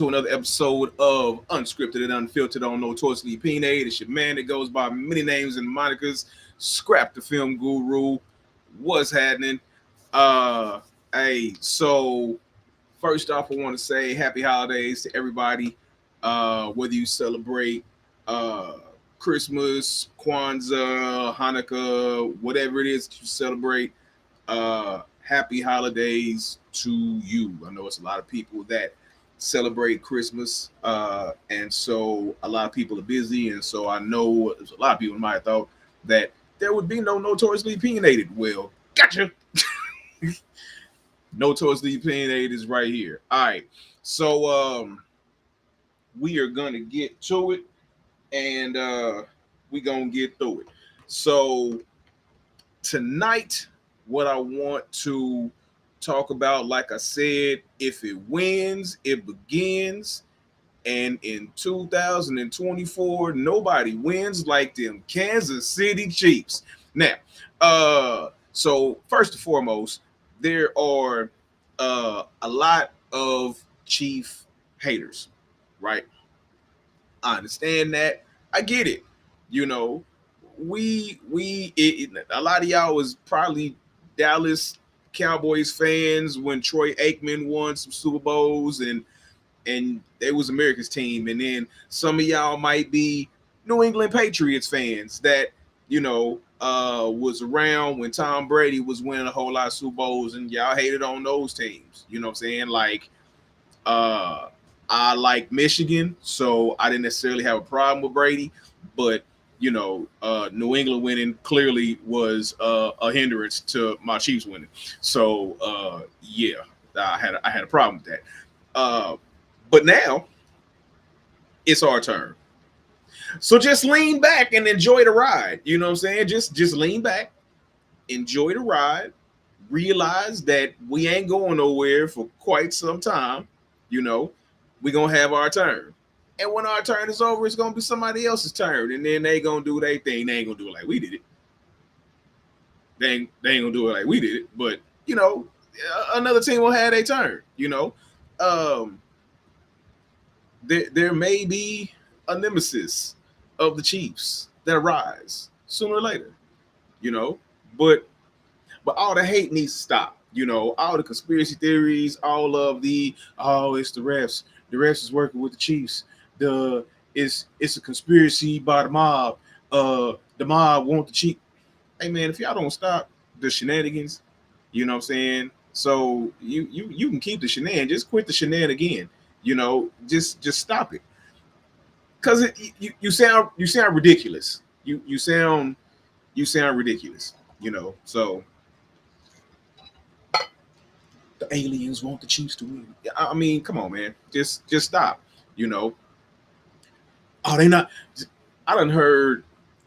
to another episode of Unscripted and Unfiltered on Notoriously Opinionated. It's your man that goes by many names and monikers. Scrap the film guru. What's happening? Uh, so first off, I want to say happy holidays to everybody. Whether you celebrate uh Christmas, Kwanzaa, Hanukkah, whatever it is that you celebrate, happy holidays to you. I know it's a lot of people that celebrate Christmas, and so a lot of people are busy, and so I know there's a lot of people might have thought that there would be no Notoriously Opinionated. Well, gotcha. Notoriously Opinionated is right here. All right, so we are gonna get to it, and we gonna get through it. So tonight, what I want to talk about, like I said, if it wins, it begins. And in 2024, nobody wins like them Kansas City Chiefs. Now, so first and foremost, there are a lot of Chief haters, right? I understand that. I get it. You know, a lot of y'all was probably Dallas Cowboys fans when Troy Aikman won some Super Bowls and it was America's team. And then some of y'all might be New England Patriots fans that, was around when Tom Brady was winning a whole lot of Super Bowls and y'all hated on those teams. You know what I'm saying? Like, I like Michigan, so I didn't necessarily have a problem with Brady, but New England winning clearly was a hindrance to my Chiefs winning. So yeah, I had a problem with that. But now it's our turn. So just lean back and enjoy the ride. You know what I'm saying? Just lean back, enjoy the ride, realize that we ain't going nowhere for quite some time. You know, we're gonna have our turn. And when our turn is over, it's gonna be somebody else's turn. And then they gonna do their thing. They ain't gonna do it like we did it. They ain't gonna do it like we did it. But another team will have their turn. Um, there may be a nemesis of the Chiefs that arise sooner or later. You know, but all the hate needs to stop. All the conspiracy theories, all of it's the refs. The refs is working with the Chiefs. It's a conspiracy by the mob. The mob want the Chiefs. Hey man, if y'all don't stop the shenanigans, you know what I'm saying? So you can keep the shenanigans, just quit the shenanigans. Just stop it. Cause you sound ridiculous. You sound ridiculous. So the aliens want the Chiefs to win. I mean, come on, man. Just stop. Oh, they not. I done heard,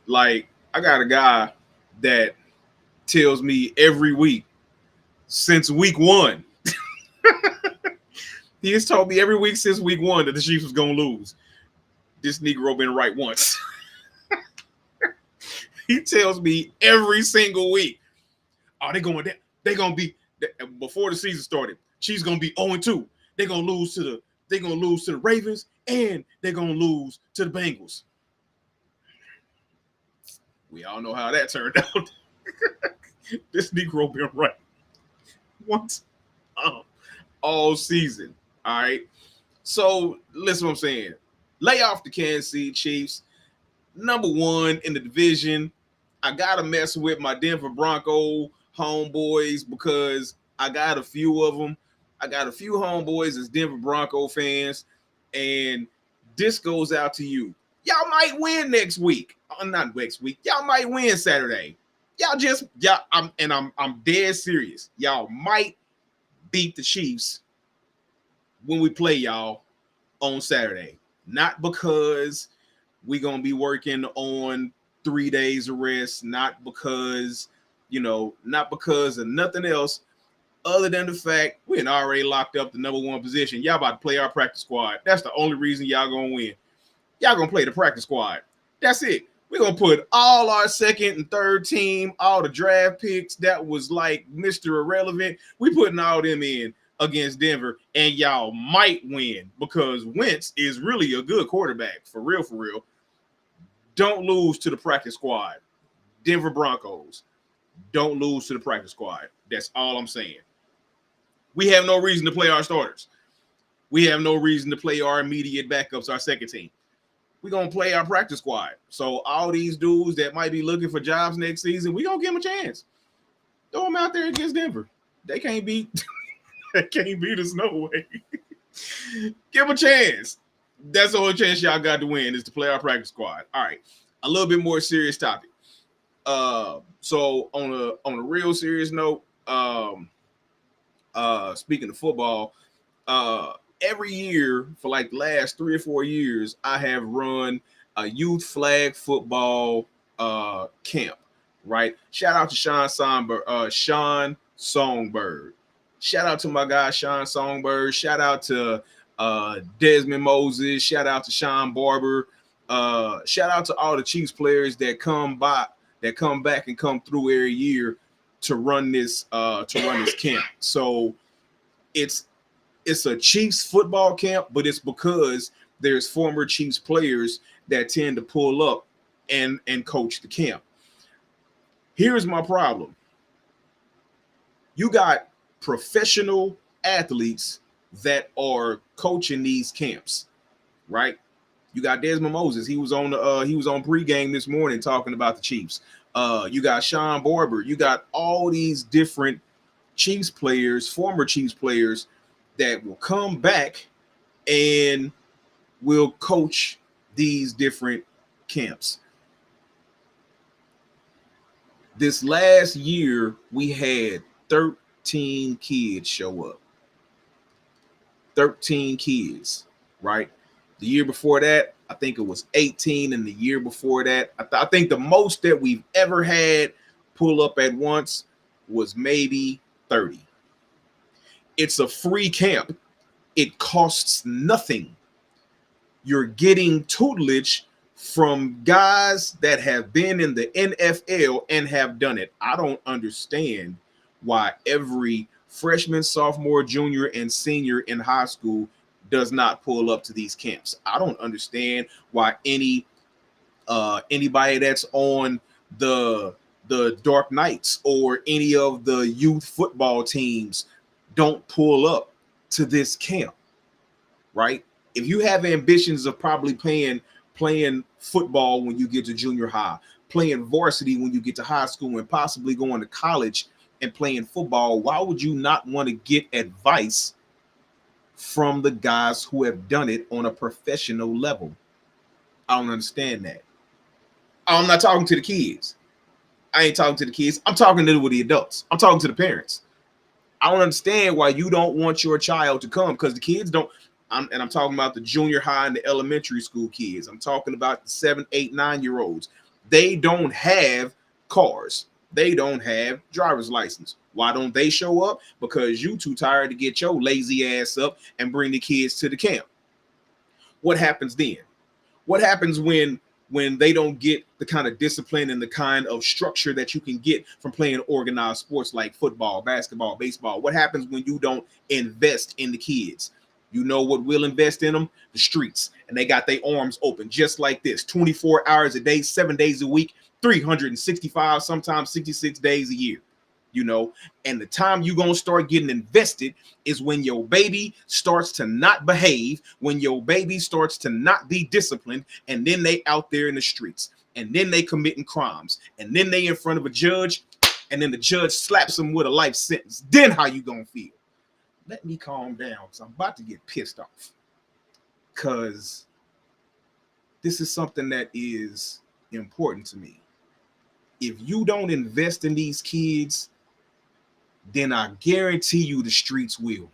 like, I got a guy that tells me every week since week one. He has told me every week since week one that the Chiefs was gonna lose. This Negro been right once. He tells me every single week. Oh, they going down. They gonna be before the season started. Chiefs gonna be 0-2. They're gonna lose to the Ravens and they're gonna lose to the Bengals. We all know how that turned out. This Negro been right once all season. All right. So listen what I'm saying. Lay off the Kansas City Chiefs. Number one in the division. I gotta mess with my Denver Bronco homeboys because I got a few of them. I got a few homeboys as Denver Bronco fans, and this goes out to you. Y'all might win next week. Not next week. Y'all might win Saturday. I'm dead serious. Y'all might beat the Chiefs when we play y'all on Saturday. Not because we're gonna be working on 3 days of rest, not because of nothing else other than the fact we had already locked up the number one position. Y'all about to play our practice squad. That's the only reason y'all gonna win. Y'all gonna play the practice squad. That's it. We're gonna put all our second and third team, all the draft picks that was like Mr. Irrelevant. We putting all them in against Denver, and y'all might win because Wentz is really a good quarterback, for real, for real. Don't lose to the practice squad. Denver Broncos, don't lose to the practice squad. That's all I'm saying. We have no reason to play our starters. We have no reason to play our immediate backups, our second team. We're going to play our practice squad. So all these dudes that might be looking for jobs next season, we're going to give them a chance. Throw them out there against Denver. They can't beat they can't beat us no way. Give them a chance. That's the only chance y'all got to win is to play our practice squad. All right. A little bit more serious topic. So on a real serious note, speaking of football, every year for like the last 3 or 4 years, I have run a youth flag football camp. Right. Shout out to Sean Songbird. Shout out to my guy Sean Songbird. Shout out to Desmond Moses. Shout out to Sean Barber. Shout out to all the Chiefs players that come back and come through every year to run this camp. So it's a Chiefs football camp, but it's because there's former Chiefs players that tend to pull up and coach the camp. Here's my problem. You got professional athletes that are coaching these camps, right? You got Desmond Moses. He was on pregame this morning talking about the Chiefs. You got Sean Barber. You got all these different Chiefs players, former Chiefs players that will come back and will coach these different camps. This last year, we had 13 kids show up. 13 kids, right? The year before that, I think it was 18. And the year before that, I think the most that we've ever had pull up at once was maybe 30. It's a free camp. It costs nothing. You're getting tutelage from guys that have been in the NFL and have done it. I don't understand why every freshman, sophomore, junior, and senior in high school does not pull up to these camps. I don't understand why anybody that's on the Dark Knights or any of the youth football teams don't pull up to this camp, right? If you have ambitions of probably playing football when you get to junior high, playing varsity when you get to high school, and possibly going to college and playing football, why would you not want to get advice from the guys who have done it on a professional level? I don't understand that. I'm not talking to the kids. I ain't talking to the kids. I'm talking to the adults. I'm talking to the parents. I don't understand why you don't want your child to come, because the kids don't. I'm talking about the junior high and the elementary school kids. I'm talking about the 7, 8, 9-year-olds. They don't have cars. They don't have driver's license. Why don't they show up? Because you too tired to get your lazy ass up and bring the kids to the camp. What happens then? What happens when they don't get the kind of discipline and the kind of structure that you can get from playing organized sports like football, basketball, baseball? What happens when you don't invest in the kids? You know what will invest in them? The streets. And they got their arms open just like this, 24 hours a day, 7 days a week, 365, sometimes 66 days a year. You know, and the time you're going to start getting invested is when your baby starts to not behave, when your baby starts to not be disciplined, and then they out there in the streets, and then they committing crimes, and then they in front of a judge, and then the judge slaps them with a life sentence. Then how you going to feel? Let me calm down, because I'm about to get pissed off, because this is something that is important to me. If you don't invest in these kids, then I guarantee you the streets will.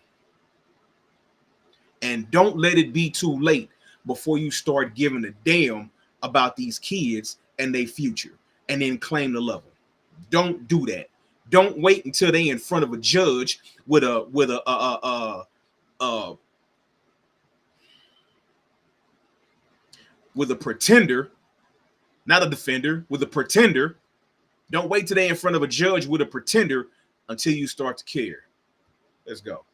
And don't let it be too late before you start giving a damn about these kids and their future, and then claim the level. Don't do that. Don't wait until they in front of a judge with a pretender, not a defender, with a pretender. Don't wait till they in front of a judge with a pretender until you start to care. Let's go.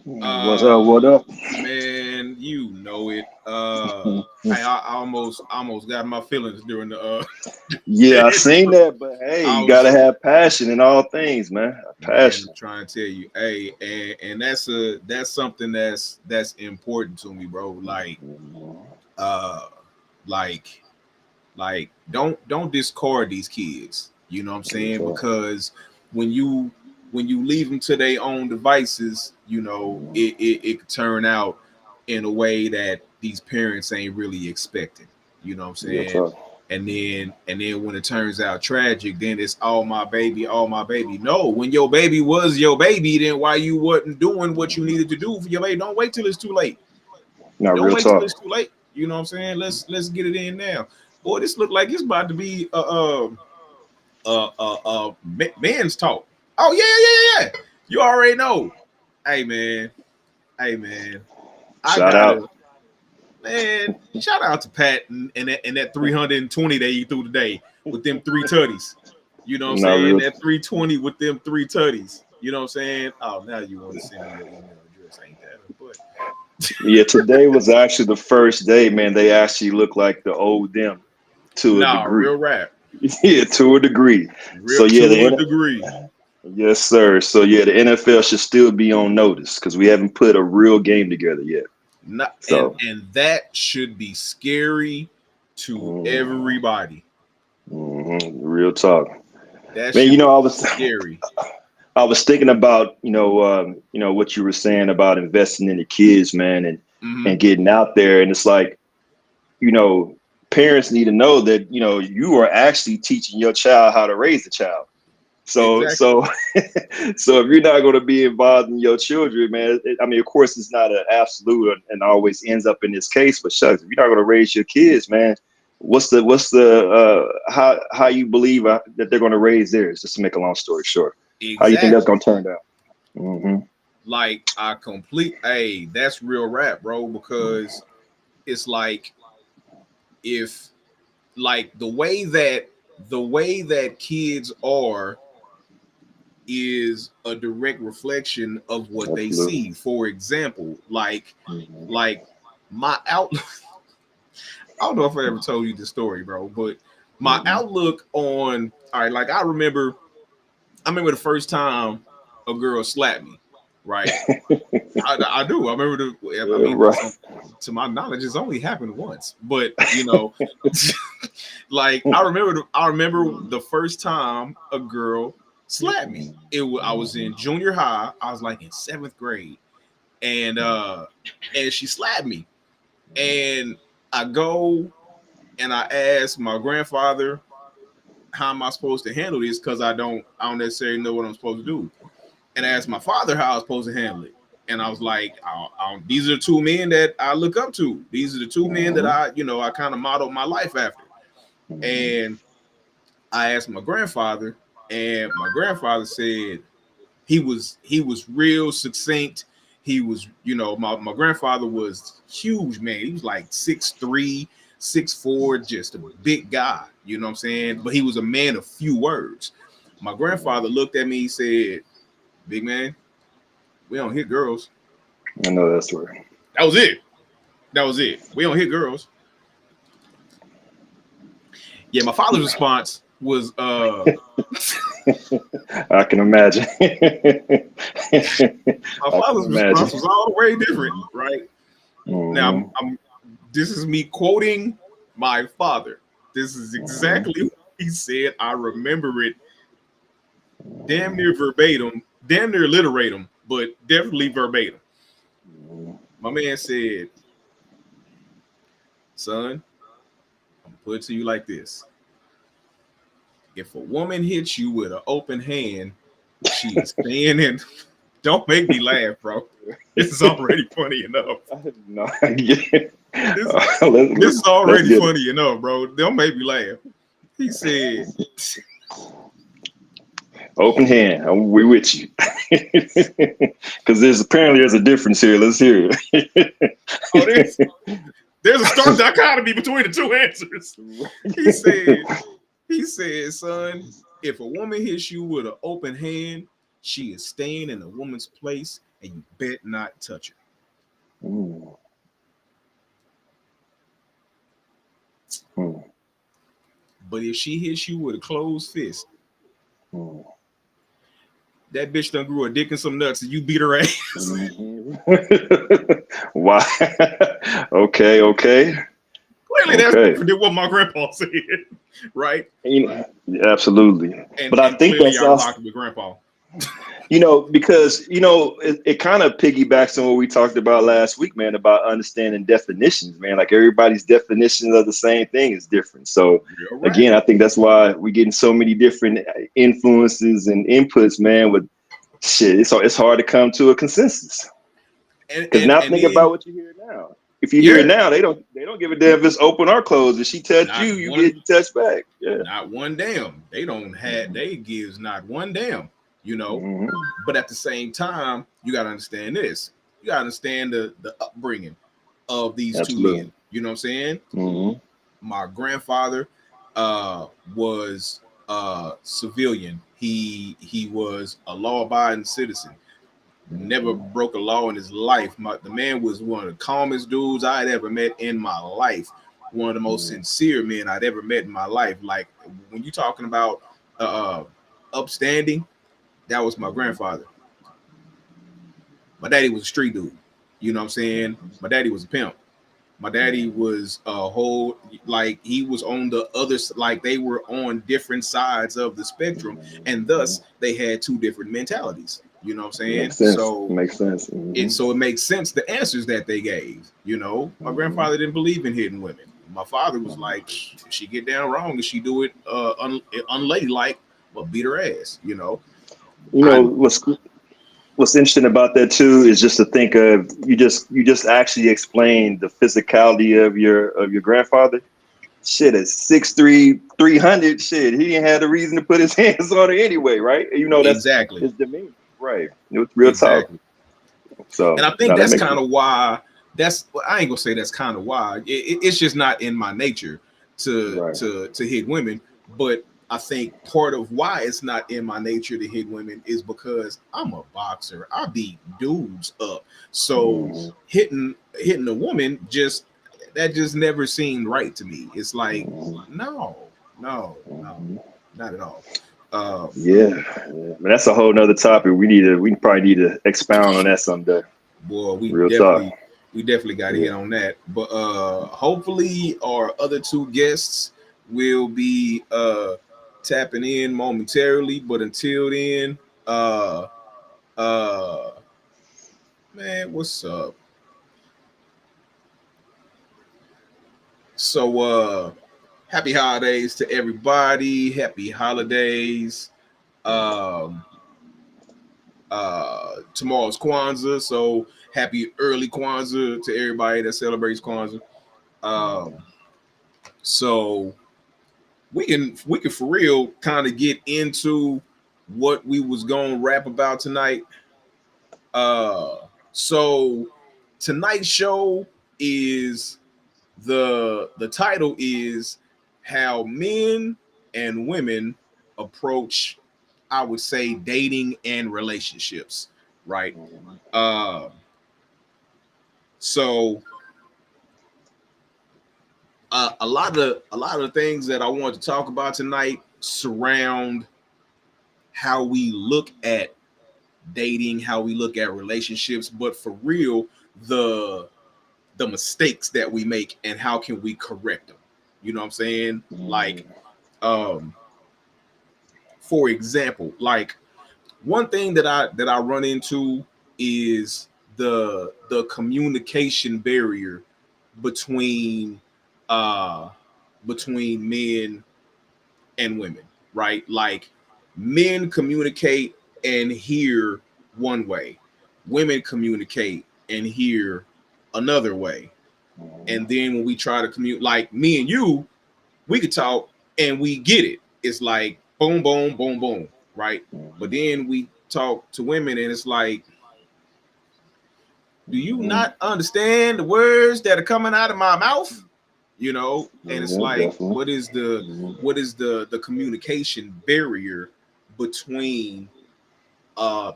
What's up? What up? Man, you know it. I almost got my feelings during the Yeah, I seen that, but hey, I you gotta was have passion in all things, man. man, I'm Passion. trying to tell you, hey, and that's something that's important to me, bro. Uh, like don't discard these kids. You know what I'm Real saying? talk. Because when you when you leave them to their own devices, it could turn out in a way that these parents ain't really expecting. You know what I'm Real saying? talk. And then when it turns out tragic, then it's all my baby, all my baby. No, when your baby was your baby, then why you wasn't doing what you needed to do for your baby? Don't wait till it's too late. Not Don't real wait till talk. it's too late. You know what I'm saying? Let's get it in now. Boy, this look like it's about to be man's talk. Oh yeah. You already know. Hey man, hey man. I Shout out. gotta man. Shout out to Pat and that 320 that he threw today with them three tutties. You know what I'm Not saying? real. That 320 with them three tutties. You know what I'm saying? Oh, now you want to send me your email address, ain't that? But Yeah, today was actually the first day, man. They actually look like the old them to a nah, degree. real rap. Yeah, to a degree. So Real yeah, to a degree. yes, sir. So yeah, the NFL should still be on notice because we haven't put a real game together yet. Not and So, and that should be scary to mm, everybody. real talk, That man. should be scary. I was thinking about what you were saying about investing in the kids, man, Hmm. and getting out there, and it's like you know parents need to know that you are actually teaching your child how to raise a child. So Exactly. so so if you're not going to be involved in your children, man, I mean, of course, it's not an absolute and always ends up in this case. But shucks, if you're not going to raise your kids, man, what's the how you believe that they're going to raise theirs? Just to make a long story short, how you think that's Exactly. going to turn out? Hmm. Like I complete. Hey, that's real rap, bro. Because it's like if like the way that kids are is a direct reflection of what they Absolutely. see. For example, Hmm. like my out I don't know if I ever told you the story, bro, but my Hmm. outlook on all right, like I remember the first time a girl slapped me, right? I do. I remember I mean, Right. to my knowledge, it's only happened once, but like I remember the first time a girl slapped me. I was in junior high. I was like in seventh grade, and she slapped me, and I go and I asked my grandfather, how am I supposed to handle this? Because I don't necessarily know what I'm supposed to do. And I asked my father how I was supposed to handle it. And I was like, these are the two men that I look up to. These are the two men that Hmm. I kind of modeled my life after. Hmm. And I asked my grandfather, and my grandfather said he was real succinct. He was, my grandfather was huge, man. He was like 6'3", 6'4", just a big guy. You know what I'm saying? But he was a man of few words. My grandfather looked at me, he said, "Big man, we don't hit girls." I know that's right. That was it. That was it. We don't hit girls. Yeah, my father's response was I can imagine. my I can father's imagine. response was all the way different, right? Now Hmm. this is me quoting my father. This is Hmm. exactly what he said. I remember it damn near verbatim, damn near alliteratum, but definitely verbatim. My man said, "Son, I'm gonna put it to you like this. If a woman hits you with an open hand, she is staying in." Don't make me laugh, bro. This is already funny enough. No, yeah. This Let's this is let's already get it. funny enough, bro. Don't make me laugh. He said, Open hand. We with you. Because there's a difference here. Let's hear "Oh, it. there's a stark dichotomy between the two answers." He said, son, if a woman hits you with an open hand, she is staying in a woman's place and you bet not touch her. Mm. Mm. But if she hits you with a closed fist, Mm. that bitch done grew a dick and some nuts, and you beat her ass. Mhm. Wow. Okay, okay, Clearly, that's okay. different than what my grandpa said, right? You know, absolutely. And But I and think clearly, that's I also, rocked with grandpa. because it kind of piggybacks on what we talked about last week, man, about understanding definitions, man. Like everybody's definition of the same thing is different. So You're right. again, I think that's why we're getting so many different influences and inputs, man. With shit, it's hard to come to a consensus. And Because and now and think then about what you hear now. If you hear it yeah, now, they don't give a damn if it's open or closed. If she touched not you, you one, getting touched back. Yeah. not one damn. They don't have Mhm. they gives not one damn. You know, Mhm. but at the same time, you got to understand this. You got to understand the upbringing of these two men. Absolutely. You know what I'm saying? Mhm. My grandfather was civilian. He was a law-abiding citizen. Never Mhm. broke a law in his life. The man was one of the calmest dudes I had ever met in my life. One of the most Mhm. sincere men I'd ever met in my life. Like when you're talking about uh, upstanding, that was my Mhm. grandfather. My daddy was a street dude. You know what I'm saying? My daddy was a pimp. My daddy Mhm. was a whole, like he was on the other, like they were on different sides of the spectrum, and Mhm. thus they had two different mentalities. You know what I'm saying? Makes sense. So Makes sense. Mhm. it makes sense the answers that they gave. You know, my Mhm. grandfather didn't believe in hitting women. My father was Mhm. like, if she get down wrong and she do it unladylike, well, beat her ass. You know, You know I what's interesting about that too is just to think of you just actually explained the physicality of your grandfather. Shit, at 6'3", 300, shit, he didn't have the reason to put his hands on her anyway, right? That's exactly, his demeanor, right? It was real talk. exactly. And So I think now that that's makes kind sense. of why that's I ain't gonna say that's kind of why it's just not in my nature Right. to hit women, but I think part of why it's not in my nature to hit women is because I'm a boxer. I beat dudes up. So Mhm. hitting a woman just never seemed right to me. It's like Mhm. no, no, no, Mhm. not at all. Um, Yeah, yeah. But that's a whole nother topic. We probably need to expound on that someday. boy, Real talk. we definitely got to Yeah. hit on that. But hopefully our other two guests will be tapping in momentarily. But until then, uh uh man, what's up? So happy holidays to everybody. Happy holidays. Um tomorrow's Kwanzaa, so happy early Kwanzaa to everybody that celebrates Kwanzaa. Um so we can for real kind of get into what we was gonna rap about tonight. Uh so tonight's show is the title is how men and women approach, I would say, dating and relationships, right? Uh so a lot of things that I want to talk about tonight surround how we look at dating, how we look at relationships, but for real, the the mistakes that we make and how can we correct them. You know what I'm saying? Like, Mhm. um, for example, like one thing that I run into is the communication barrier between uh between men and women, right? Like men communicate and hear one way, women communicate and hear another way. And then when we try to commute, like me and you, we could talk and we get it. It's like boom, boom, boom, boom, right? But Mhm. then we talk to women and it's like, do you Mhm. not understand the words that are coming out of my mouth? You know, and it's Yeah, like, definitely. Mhm. what is the communication barrier between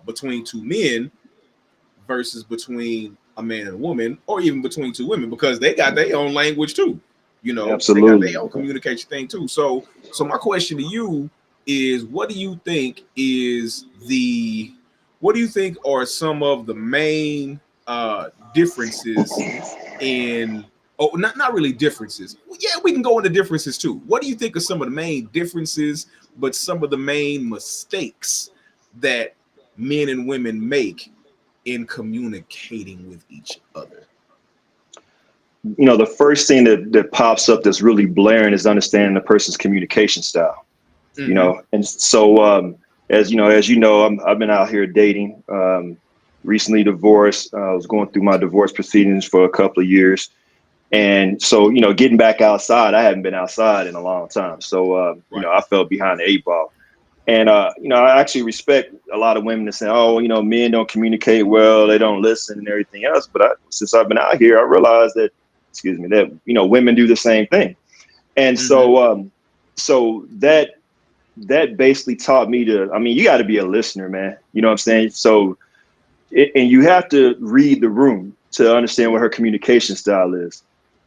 between two men versus between a man and a woman, or even between two women, because they got their own language too. You know, they got their Absolutely. own communication thing too. So my question to you is, what do you think are some of the main differences in, oh, not really differences. Yeah, we can go into differences too. What do you think are some of the main differences, but some of the main mistakes that men and women make in communicating with each other? The first thing that pops up that's really blaring is understanding the person's communication style. Mm-hmm. And so I've been out here dating. Recently divorced. I was going through my divorce proceedings for a couple of years, and so getting back outside, I hadn't been outside in a long time. So Right. I fell behind the eight ball. And I actually respect a lot of women that say, "Oh, men don't communicate well, they don't listen, and everything else." But since I've been out here, I realized that, excuse me, that women do the same thing. And Mm-hmm. so that basically taught me to. I mean, you got to be a listener, man. You know what I'm saying? So, and you have to read the room to understand what her communication style is.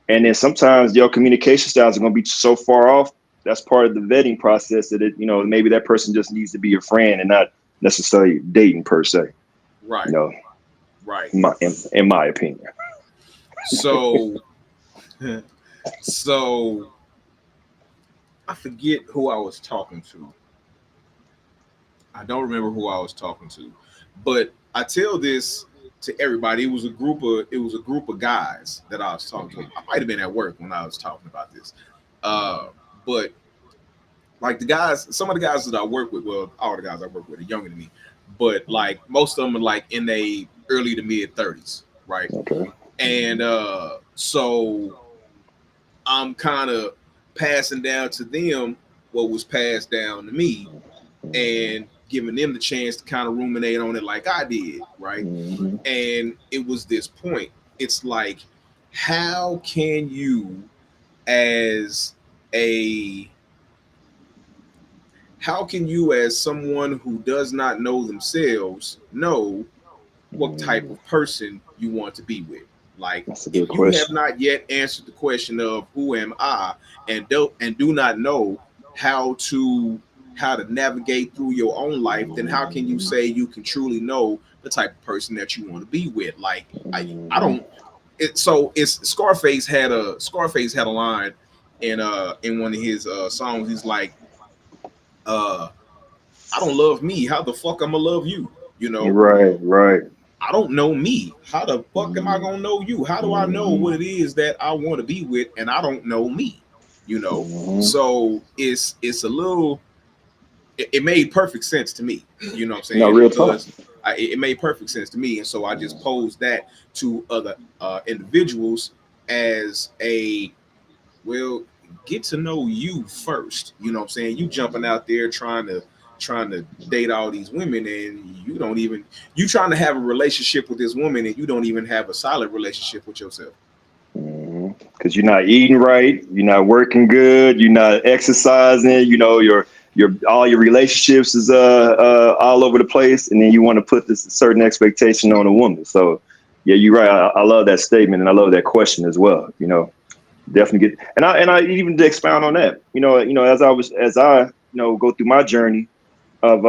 And then sometimes your communication styles are going to be so far off. That's part of the vetting process that maybe that person just needs to be your friend and not necessarily dating per se. Right. You know, Right. in my opinion. So, so I forget who I was talking to. I don't remember who I was talking to, but I tell this to everybody. It was a group of guys that I was talking to. I might have been at work when I was talking about this, but like some of the guys that I work with, well, all the guys I work with are younger than me, but like most of them are like in their early to mid 30s, right? Okay. And so I'm kind of passing down to them what was passed down to me, and giving them the chance to kind of ruminate on it like I did, right? Mm-hmm. And it was this point. It's like, how can you, as a, how can you, as someone who does not know themselves, know what type Mm, of person you want to be with? Like, that's a if good you have question. not yet answered the question of who am I, and do not know how to how to navigate through your own life, then how can you say you can truly know the type of person that you want to be with? Like, I Mm-hmm. don't. It's Scarface had a line in one of his songs. He's like, uh I don't love me. How the fuck I'ma love you? You know, Right, right. I don't know me. How the fuck am I Mm-hmm. gonna know you? How do I know Mm-hmm. what it is that I want to be with, and I don't know me? You know, Mm-hmm. so it's a little. It made perfect sense to me. You know what I'm No, saying? real talk. Because it made perfect sense to me, and so I just posed that to other individuals as a, well, get to know you first. You know what I'm saying? You jumping out there trying to date all these women, and you trying to have a relationship with this woman, and you don't even have a solid relationship with yourself. Because you're not eating right, you're not working good, you're not exercising. Your all your relationships is all over the place, and then you want to put this certain expectation on a woman. So, yeah, you're right. I love that statement, and I love that question as well. Definitely get, and I even to expound on that. As I go through my journey of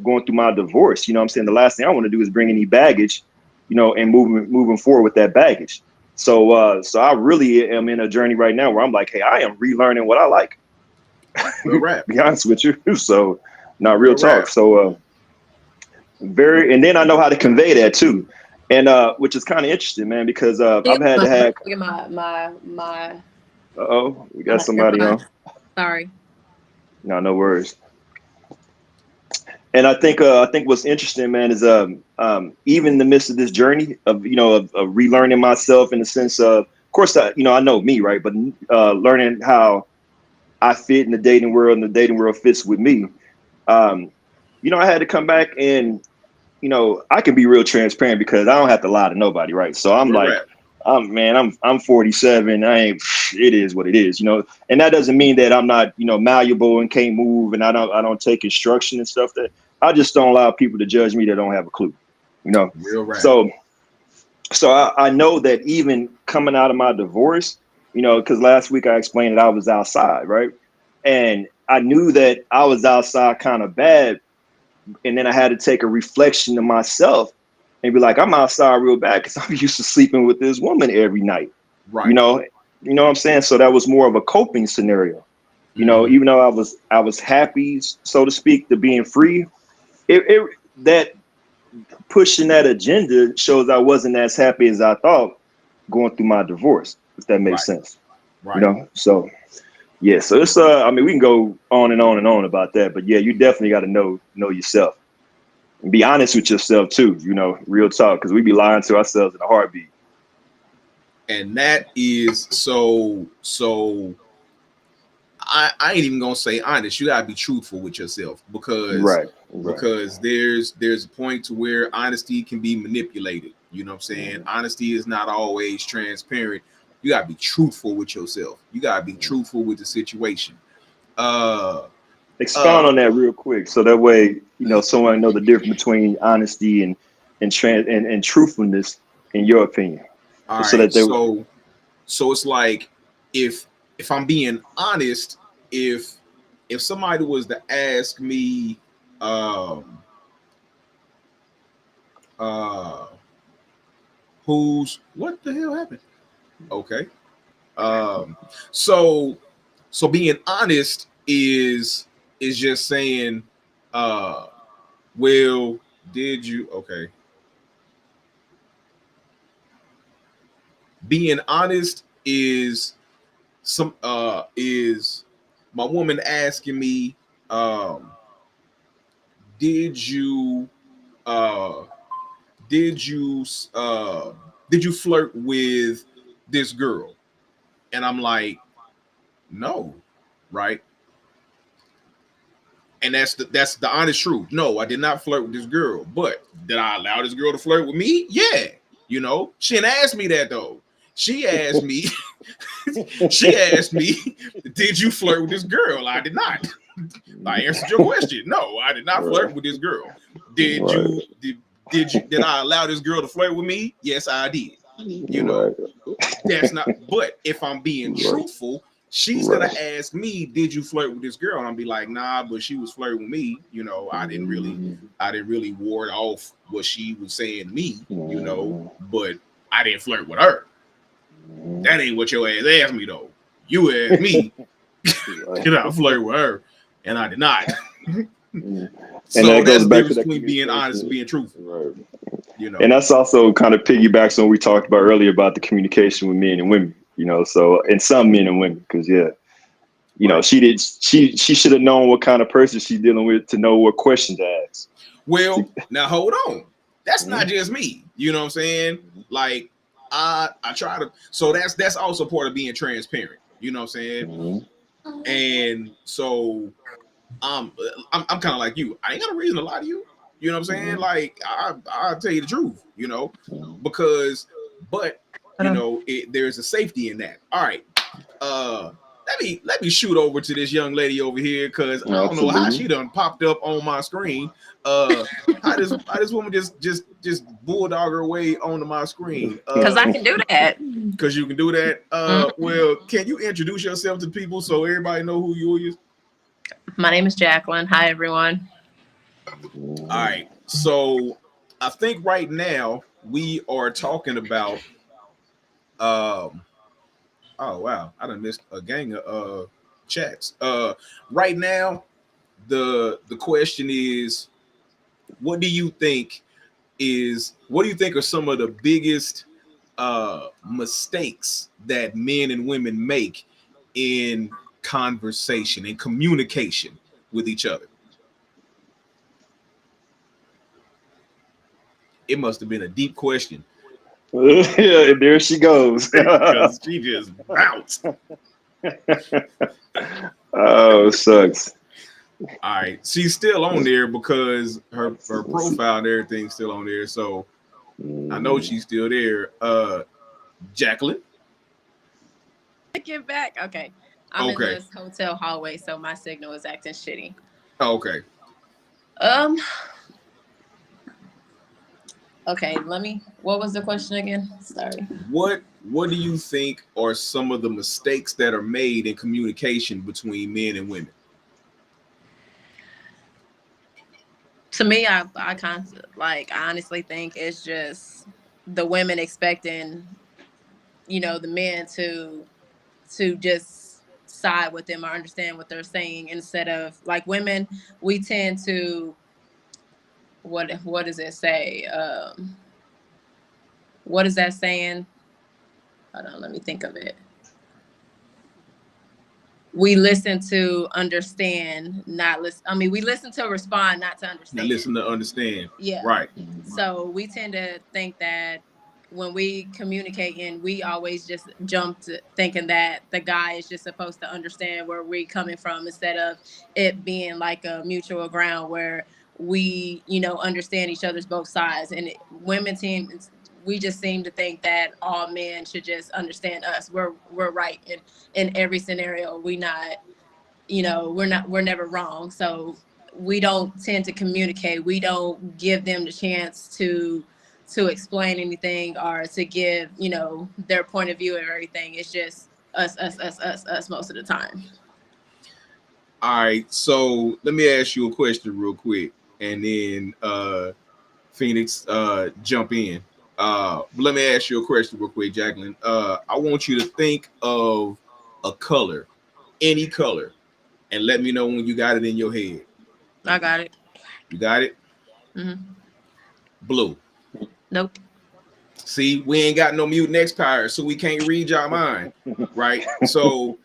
going through my divorce. I'm saying the last thing I want to do is bring any baggage, and moving forward with that baggage. So I really am in a journey right now where I'm like, hey, I am relearning what I like. Real rap, Be honest with you. So, not real real talk. rap. So and then I know how to convey that too, and which is kind of interesting, man, because I've had to have. Look at my Oh, we got my somebody AirPods. on. Sorry. No, no worries. And I think what's interesting, man, is even in the midst of this journey of relearning myself in the sense of course, I know me, right, but learning how I fit in the dating world and the dating world fits with me. Um, I had to come back and I can be real transparent because I don't have to lie to nobody, right? So I'm Real like, rap. I'm 47. I ain't. It is what it is, and that doesn't mean that I'm not, malleable and can't move, and I don't take instruction and stuff. That I just don't allow people to judge me that don't have a clue. you know. Real rap. So I know that even coming out of my divorce, you know, because last week I explained that I was outside, right? And I knew that I was outside kind of bad. And then I had to take a reflection of myself and be like, I'm outside real bad because I'm used to sleeping with this woman every night. Right. You know what I'm saying? So that was more of a coping scenario. You know, even though I was happy, so to speak, to being free, that pushing that agenda shows I wasn't as happy as I thought going through my divorce, if that makes Right. sense. Right. You know, so yeah, so it's I mean, we can go on and on and on about that, but yeah, you definitely got to know yourself and be honest with yourself too. You know, real talk, because we be lying to ourselves in a heartbeat. And that is so. I ain't even gonna say honest. You gotta be truthful with yourself because Right. there's a point to where honesty can be manipulated. You know what I'm saying? Honesty is not always transparent. You gotta be truthful with yourself. You gotta be truthful with the situation. Uh Expound on that real quick, so that way you know someone know the difference between honesty and truthfulness, in your opinion, all just so right, that they. so it's like if I'm being honest, if somebody was to ask me um uh who's what the hell happened? Okay. Um so being honest is just saying uh well, did you okay. Being honest is my woman asking me um did you uh did you uh did you flirt with this girl? And I'm like, no, right? And that's the honest truth. No, I did not flirt with this girl, but did I allow this girl to flirt with me? Yeah. You know, she didn't ask me that though. She asked me, she asked me, did you flirt with this girl? I did not. I answered your question. No, I did not flirt with this girl. Did Right. you did I allow this girl to flirt with me? Yes, I did. You know, Right. that's not, but if I'm being Right. truthful, she's gonna Right. ask me, did you flirt with this girl? And I'll be like, nah, but she was flirting with me. You know, I didn't really ward off what she was saying to me, you know, but I didn't flirt with her. That ain't what your ass asked me though. You asked me, did I flirt with her? And I did not. And So that that's goes the back to difference that between being honest and communication. being truthful, Right. you know. And that's also kind of piggybacks on what we talked about earlier about the communication with men and women, you know, so, and some men and women, because yeah, you know, Right. she should have known what kind of person she's dealing with to know what question to ask. Well, now hold on. That's not just me. You know what I'm saying? Like I try to, so that's also part of being transparent. You know what I'm saying? And so I'm kind of like you. I ain't got a reason to lie to you. You know what I'm saying? Like I'll tell you the truth, you know, because but you know, there's a safety in that. All right. Uh let me shoot over to this young lady over here because I don't know how she Absolutely. done popped up on my screen. How this woman just bulldog her way onto my screen. Because I can do that. Because you can do that. Well, can you introduce yourself to people so everybody know who you is? My name is Jacqueline. Hi, everyone. All right. So I think right now we are talking about um oh wow, I done missed a gang of chats. Right now the question is what do you think are some of the biggest mistakes that men and women make in conversation and communication with each other? It must have been a deep question Yeah, and there she goes. because she just bounced. Oh, sucks. All right, she's still on there because her profile and everything's still on there, so I know she's still there. Jacqueline. Get back. Okay. I'm in Okay. this hotel hallway, so my signal is acting shitty. Okay. Um, Okay, what was the question again? Sorry. What do you think are some of the mistakes that are made in communication between men and women? To me, I honestly think it's just the women expecting, the men to just side with them or understand what they're saying, instead of, like, women, we tend to, what does it say? What is that saying? Hold on, let me think of it. We listen to understand, not listen. I mean, we listen to respond, not to Now understand. listen to understand. Yeah. Right. So we tend to think that when we communicate, and we always just jump to thinking that the guy is just supposed to understand where we're coming from, instead of it being like a mutual ground where we, understand each other's both sides. And women team, we just seem to think that all men should just understand us. We're right in every scenario. We're never wrong. So we don't tend to communicate. We don't give them the chance to explain anything, or to give, their point of view of everything. It's just us most of the time. All right. So let me ask you a question real quick, and then Phoenix jump in. Let me ask you a question real quick, Jacqueline. I want you to think of a color, any color, and let me know when you got it in your head. I got it. You got it? Mm-hmm. Blue. Nope. See, we ain't got no mutant expires, so we can't read your mind, right? So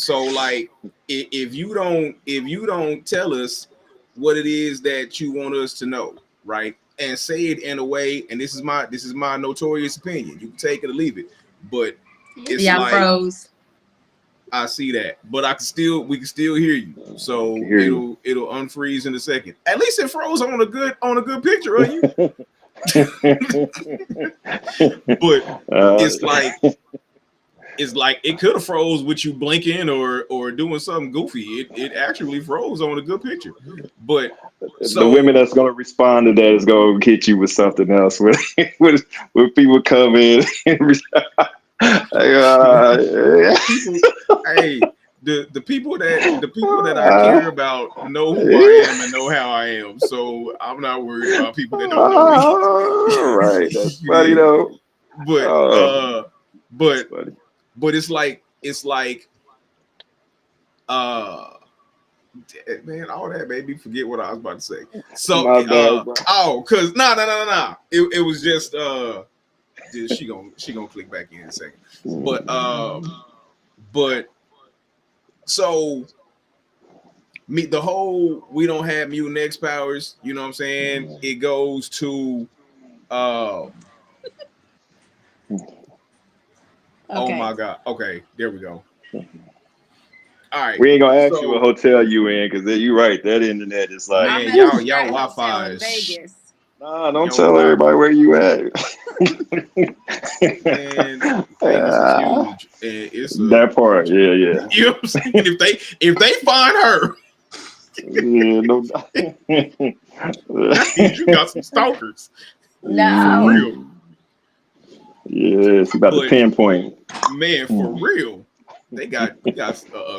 like, if you don't tell us what it is that you want us to know, right, and say it in a way, and this is my notorious opinion. You can take it or leave it, but it's Yeah, I like, froze. I see that, but we can still hear you. I can So hear you. it'll unfreeze in a second. At least it froze on a good picture of you. But it's like it could have froze with you blinking or doing something goofy. It actually froze on a good picture. But the women so that's gonna respond to that is gonna hit you with something else when people come in and people, hey, the people that I care about know who I am and know how I am. So I'm not worried about people that don't know me. right, that's You funny dig? though. But Oh, that's but funny. but it's like uh man, all that made me forget what I was about to say. So My bad, bro. cause no. It was just dude, she gonna click back in a second. But but so me the whole we don't have mutant X powers, you know what I'm saying? It goes to uh oh Okay. my god. Okay, there we go. All right. We ain't gonna ask you what So hotel you in because you right. That internet is like, I'm man, at a y'all Strat Hotel Wi-Fi in is Vegas. nah, don't yo tell Wi everybody where you at. man, Vegas is huge. And it's a That part, yeah, yeah. you know what I'm saying? If they find her, Yeah, no. that means you got some stalkers. For No. real. Mm, yes, you about to But pinpoint. man, for Mm. real. We got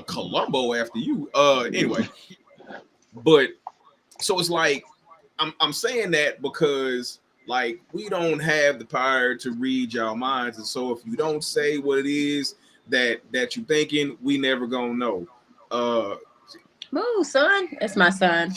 Columbo after you. Anyway, but so it's like I'm saying that because like we don't have the power to read y'all minds, and so if you don't say what it is that you thinking, we never gonna know. Uh, Move, son. That's my son.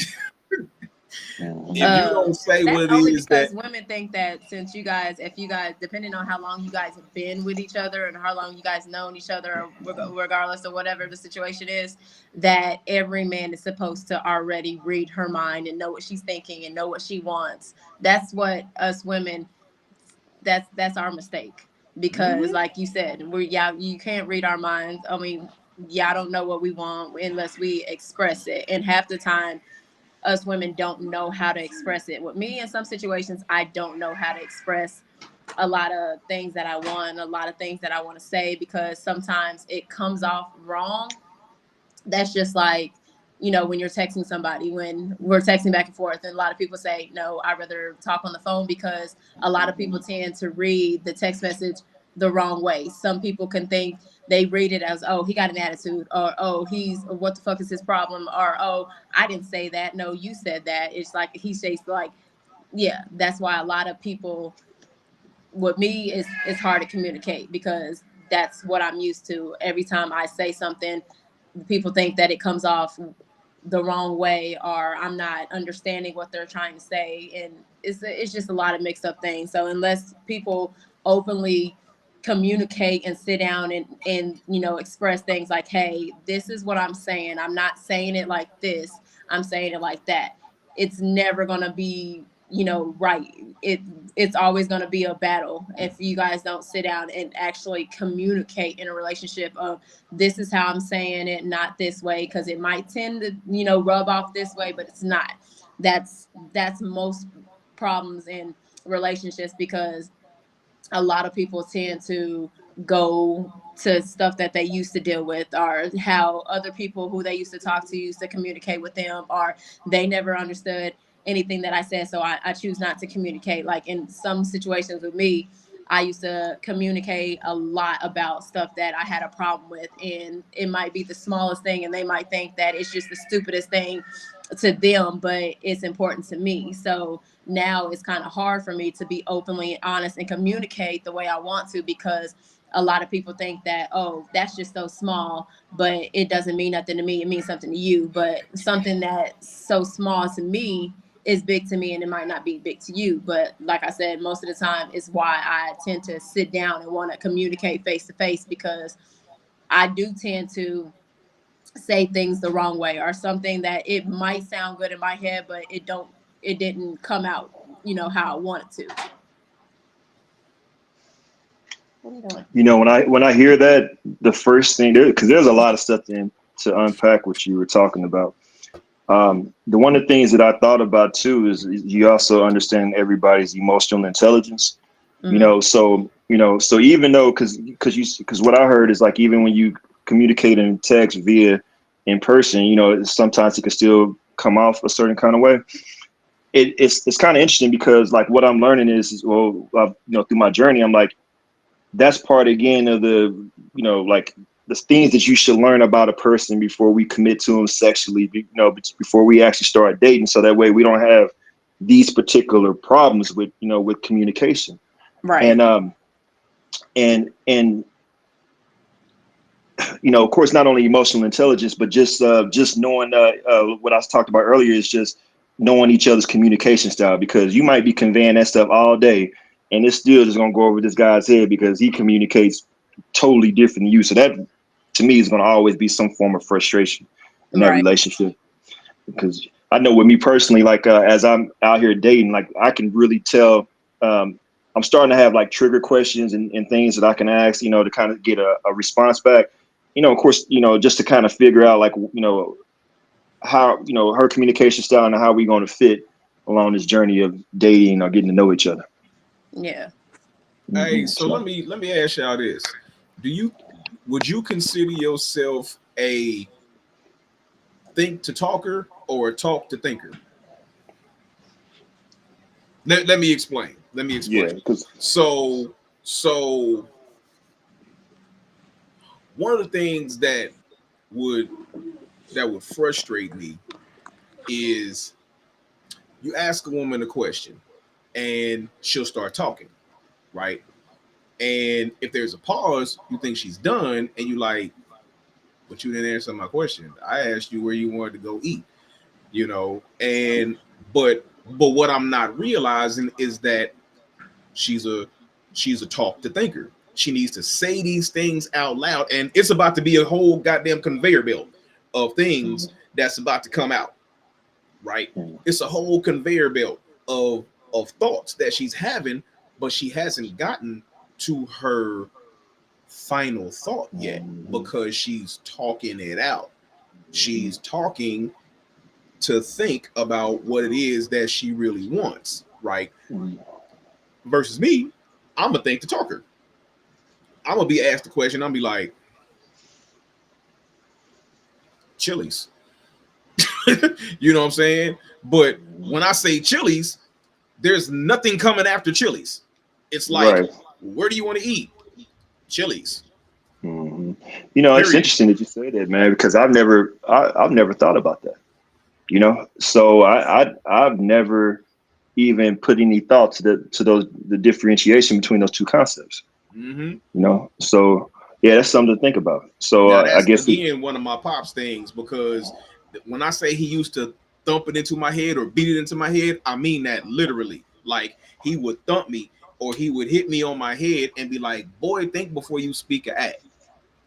if you Mhm. Uh, don't say that's what it only is that because women think that since if you guys, depending on how long you guys have been with each other and how long you guys known each other, regardless of whatever the situation is, that every man is supposed to already read her mind and know what she's thinking and know what she wants. That's what us women. That's our mistake, because, Mhm. like you said, you can't read our minds. I mean, y'all don't know what we want unless we express it, and half the time us women don't know how to express it. With me, in some situations, I don't know how to express a lot of things that I want, a lot of things that I want to say, because sometimes it comes off wrong. That's just like you know, when you're texting somebody, when we're texting back and forth, and a lot of people say, no, I'd rather talk on the phone, because a lot of people tend to read the text message the wrong way. Some people can think, they read it as, oh, he got an attitude, or oh, he's, what the fuck is his problem, or oh, I didn't say that, no, you said that. It's like he says, like, yeah, that's why a lot of people, with me, it's hard to communicate, because that's what I'm used to. Every time I say something, people think that it comes off the wrong way, or I'm not understanding what they're trying to say, and it's just a lot of mixed up things. So unless people openly communicate and sit down and you know, express things like, hey, this is what I'm saying, I'm not saying it like this, I'm saying it like that, it's never gonna be, you know, right. It's always going to be a battle if you guys don't sit down and actually communicate in a relationship of, this is how I'm saying it, not this way, because it might tend to, you know, rub off this way, but it's not. That's most problems in relationships, because a lot of people tend to go to stuff that they used to deal with, or how other people who they used to talk to used to communicate with them, or they never understood anything that I said, so I choose not to communicate. Like in some situations with me, I used to communicate a lot about stuff that I had a problem with, and it might be the smallest thing, and they might think that it's just the stupidest thing to them, but it's important to me. So now it's kind of hard for me to be openly honest and communicate the way I want to, because a lot of people think that, oh, that's just so small, but it doesn't mean nothing to me, it means something to you. But something that's so small to me is big to me, and it might not be big to you. But like I said, most of the time is why I tend to sit down and want to communicate face to face, because I do tend to say things the wrong way, or something that it might sound good in my head, but it didn't come out, you know, how I wanted to. What are you doing? You know, when I hear that, the first thing there, because there's a lot of stuff to unpack what you were talking about. The one of the things that I thought about too is you also understand everybody's emotional intelligence. You Mm-hmm. know, so even though because what I heard is like even when you communicate in text via in person, you know, sometimes it can still come off a certain kind of way. It's kind of interesting because like what I'm learning is well, you know, through my journey, I'm like that's part again of the, you know, like the things that you should learn about a person before we commit to them sexually, you know, before we actually start dating. So that way we don't have these particular problems with, you know, with communication. Right. And, and, you know, of course, not only emotional intelligence, but just knowing, what I was talking about earlier is just knowing each other's communication style, because you might be conveying that stuff all day and it's still just going to go over this guy's head because he communicates totally different than you. So that to me is going to always be some form of frustration in that Right. relationship. Because I know with me personally, like, as I'm out here dating, like I can really tell, I'm starting to have like trigger questions and things that I can ask, you know, to kind of get a response back, you know, of course, you know, just to kind of figure out like, you know, how, you know, her communication style and how we going to fit along this journey of dating or getting to know each other. Yeah. Hey, so So, let me ask y'all this: Do you would you consider yourself a think to talker or a talk to thinker? Let me explain. Let me yeah, explain. because So so one of the things would that would frustrate me is you ask a woman a question and she'll start talking, right? And if there's a pause, you think she's done, and you like, but you didn't answer my question. I asked you where you wanted to go eat, you know, and but what I'm not realizing is that she's a she's a talk to thinker. She needs to say these things out loud, and it's about to be a whole goddamn conveyor belt of things that's about to come out, right? It's a whole conveyor belt of thoughts that she's having, but she hasn't gotten to her final thought yet because she's talking it out. She's talking to think about what it is that she really wants, right? Versus me, I'm gonna think to talker. I'm gonna be asked the question. I'm gonna be like, Chili's. You know what I'm saying? But when I say Chili's, there's nothing coming after Chili's. It's like, Right. where do you want to eat? Chili's. Hmm. You know, it's Period. interesting that you say that, man, because I've never thought about that. You know, so I've never even put any thought to the differentiation between those two concepts. Mm-hmm. You know, so yeah, that's something to think about. So Now I that's guess it, again one of my pops things, because when I say he used to thump it into my head or beat it into my head, I mean that literally. Like, he would thump me or he would hit me on my head and be like, "Boy, think before you speak a act."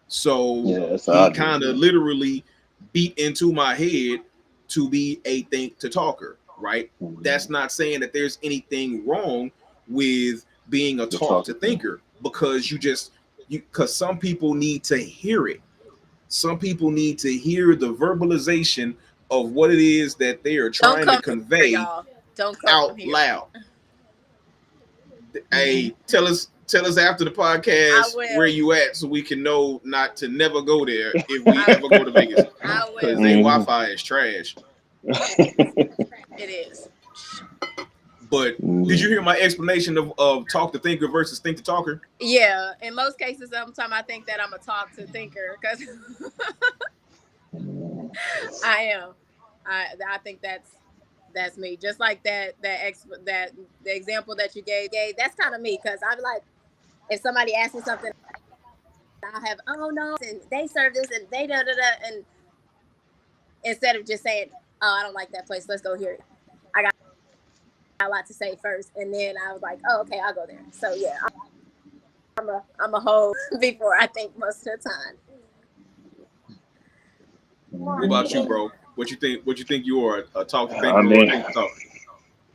So yeah, that's how he I do. kind of literally beat into my head to be a think to talker, right? That's Mhm. not saying that there's anything wrong with being a The talk to talk. thinker, because because some people need to hear it. Some people need to hear the verbalization of what it is that they are Don't trying to come here, convey y'all. Don't come out here. loud. Mhm. Hey, tell us after the I podcast where will. you at, so we can know not to never go there if we I, ever go to Vegas, I because will. they Mhm. Wi-Fi is trash. It is. It is. But did you Mhm. hear my explanation of talk to thinker versus think to talker? Yeah. In most cases, sometimes I think that I'm a talk to thinker because I am. I think that's me. Just like that the example that you gave. That's kind of me because I'm like, if somebody asks me something, I'll have, oh no, and they serve this and they da da da, and instead of just saying, oh, I don't like that place, let's go here. I got a lot to say first, and then I was like, oh, okay, I'll go there. So yeah, I'm a hoe before I think most of the time. What about you, bro? What you think? What you think you are, a talk to I thinker or a mean, think to talker?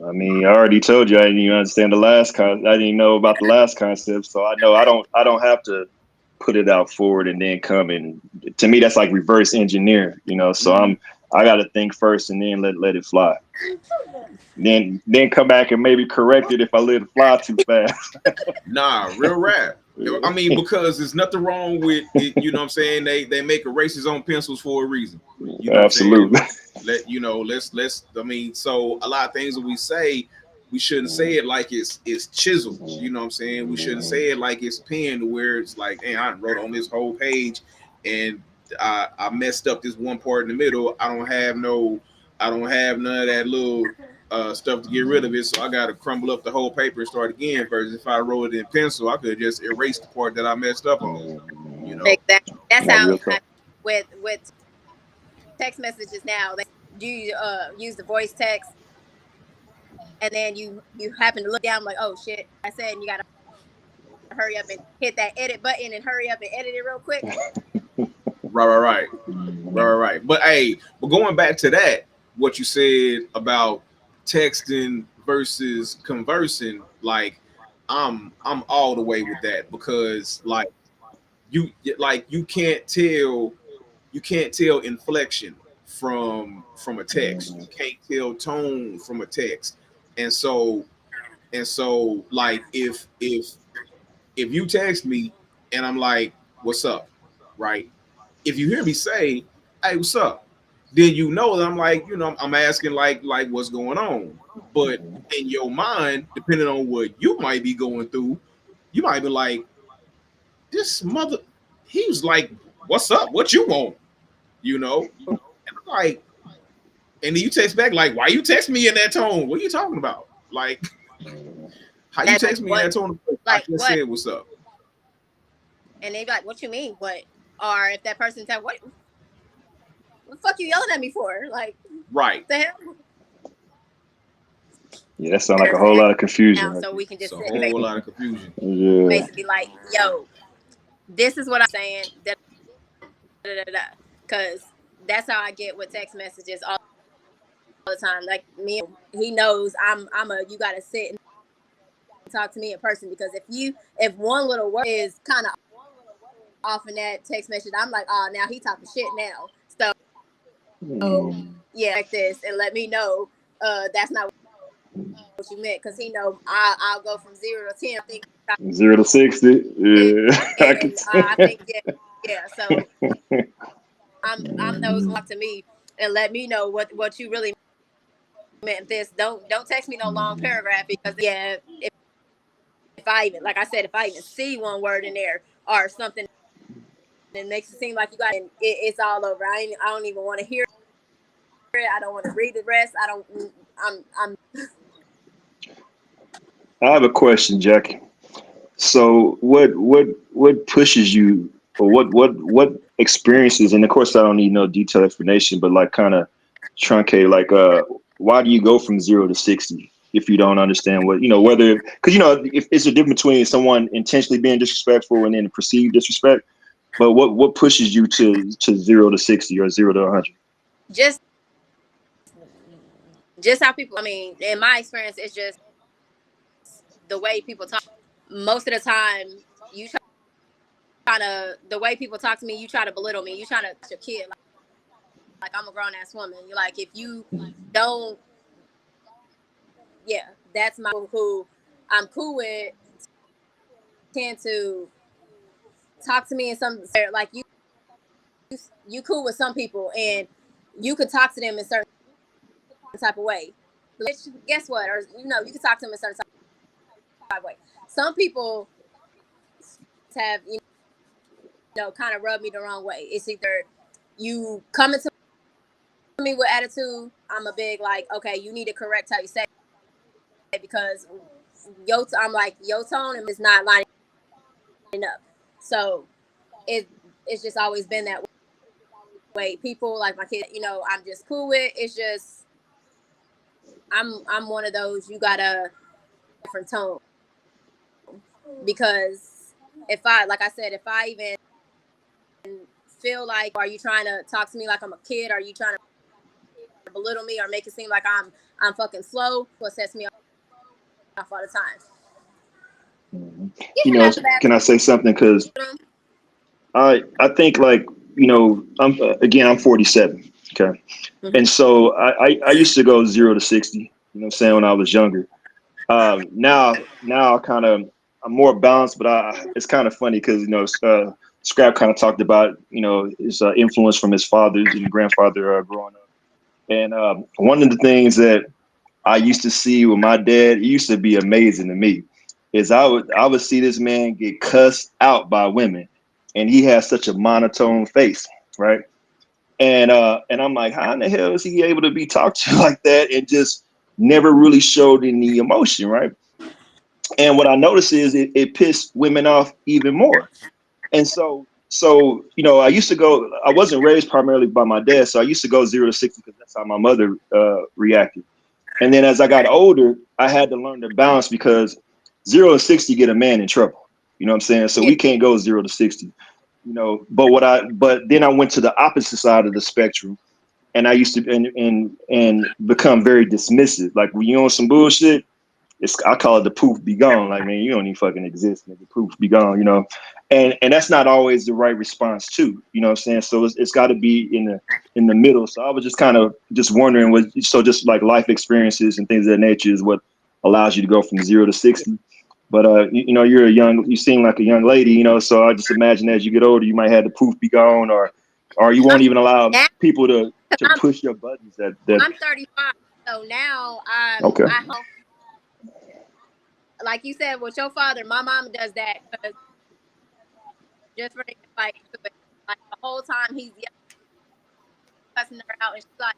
I already told you I didn't even understand the last I didn't even know about the last concept, so I know I don't have to put it out forward and then come and to me that's like reverse engineer, you know. So Mm-hmm. I got to think first and then let it fly. Then come back and maybe correct it if I let it fly too fast. Nah, real rap. I Yeah. mean, because there's nothing wrong with it, you know what I'm saying? They make erasers on pencils for a reason. You know what I'm saying? Absolutely. Let's I mean, so a lot of things that we say, we shouldn't say it like it's chiseled. You know what I'm saying? We shouldn't say it like it's penned, where it's like, hey, I wrote on this whole page and I messed up this one part in the middle. I don't have none of that little stuff to get rid of it, so I got to crumble up the whole paper and start again. Versus if I wrote it in pencil, I could just erase the part that I messed up on. You know, Exactly. That's No how real talk. with text messages now. They do use the voice text, and then you happen to look down like, oh shit, I said, and you gotta hurry up and hit that edit button and hurry up and edit it real quick. right, right, right. Right. But hey, but going back to that, what you said about texting versus conversing, like I'm all the way with that, because you you can't tell inflection from a text. You can't tell tone from a text. And so like if you text me and I'm like, "What's up?" Right? If you hear me say, "Hey, what's up?" then you know that I'm like, I'm asking like what's going on. But in your mind, depending on what you might be going through, you might be like, "This mother," he was like, "What's up? What you want?" You know? And I'm like, and then you text back like, "Why you text me in that tone? What are you talking about? Like, how you That's like text me in what, that tone? I like just what, said what's up." and they be like, what you mean what? Or if that person said, what the fuck you yelling at me for? Like, Right. the hell? Yeah, that sounds like a There's whole an lot of confusion now, right so there. we can It's just a sit and whole lot of confusion. Yeah. basically like, yo, this is what I'm saying. Because that's how I get with text messages all the time. Like me, he knows I'm a you gotta sit and talk to me in person, because if one little word is kind of off in that text message, I'm like, oh, now he talking shit now. So Mm. yeah, like this, and let me know that's not what you meant, because he know I'll go from 0 to 10. I think 0 to 60. six, Yeah. I and could I think yeah. So I'm those one to me. and let me know what you really meant. This don't text me no long paragraph, because yeah, if I even, like I said, if I even see one word in there or something that makes it seem like you got it, it's all over. I don't even want to hear it. I don't want to read the rest. I'm I have a question, Jackie. So what pushes you, or what experiences, and of course I don't need no detailed explanation, but like kind of truncate, like why do you go from 0 to 60 if you don't understand what, whether, because if it's a difference between someone intentionally being disrespectful and then perceived disrespect, but what pushes you to 0 to 60 or 0 to 100? just how people. I mean, in my experience, it's just the way people talk. Most of the time, you try to, the way people talk to me, you try to belittle me. You try to your kid like I'm a grown ass woman. You're like, if you don't, yeah, that's my who I'm cool with. Tend to talk to me in some, like you cool with some people, and you could talk to them in certain type of way. But guess what? Or you can talk to them in a certain type of way. Some people have kind of rubbed me the wrong way. It's either you coming to me with attitude. I'm a big like, okay, you need to correct how you say it, because I'm like, your tone is not lining up. So it's just always been that way. People like my kid, I'm just cool with. It's just I'm one of those, you gotta different tone, because if I, like I said, if I even feel like, are you trying to talk to me like I'm a kid? Are you trying to belittle me or make it seem like I'm fucking slow? What sets me off all the time. You Yeah, know, not the can I say something? Because bathroom. I think, like, I'm 47. Okay, Mm-hmm. and so I used to go 0 to 60. What I'm saying, when I was younger. Now kind of I'm more balanced, but it's kind of funny because Scrap kind of talked about his influence from his fathers and grandfather growing up, and one of the things that I used to see with my dad, it used to be amazing to me, is I would see this man get cussed out by women, and he has such a monotone face, right? And I'm like, how in the hell is he able to be talked to like that and just never really showed any emotion, right? And what I noticed is it pissed women off even more. And so I used to go. I wasn't raised primarily by my dad, so I used to go 0 to 60 because that's how my mother reacted. And then as I got older, I had to learn to balance, because 0 to 60 get a man in trouble. You know what I'm saying? So Yeah. we can't go 0 to 60. But then I went to the opposite side of the spectrum, and I used to and become very dismissive. Like, when you on some bullshit, I call it the poof be gone. Like, man, you don't even fucking exist, nigga. Poof be gone. And that's not always the right response too. You know what I'm saying? So it's got to be in the middle. So I was just kind of just wondering, just like life experiences and things of that nature is what allows you to go from 0 to 60. But you seem like a young lady, so I just imagine as you get older, you might have the poof be gone, or you won't even allow Now, people to I'm, push your buttons. That I'm 35, so now Okay. like you said with your father, my mom does that because just for the like, the whole time he's cussing her out, and she's like,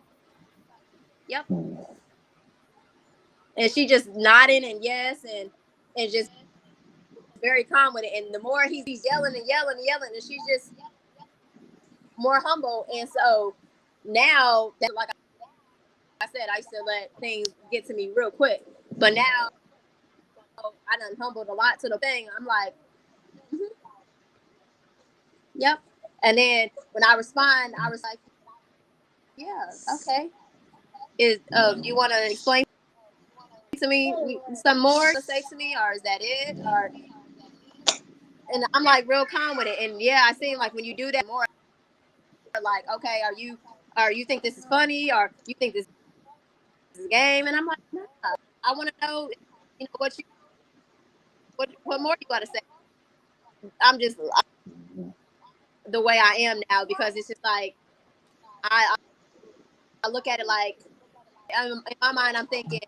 "Yep," and she just nodding and yes, and just very calm with it. And the more he's yelling and yelling and yelling, and she's just more humble. And so now, that, like I said, I used to let things get to me real quick, but now I done humbled a lot to the thing. I'm like, mm-hmm, yep. And then when I respond, I was like, yeah, okay. Is you want to explain to me some more to say to me, or is that it? Or and I'm like real calm with it. And yeah, I seem like when you do that more, like, okay, are you think this is funny, or you think this is a game? And I'm like, nah, I want to know, what more you got to say. I'm just the way I am now, because it's just like I look at it like, in my mind, I'm thinking,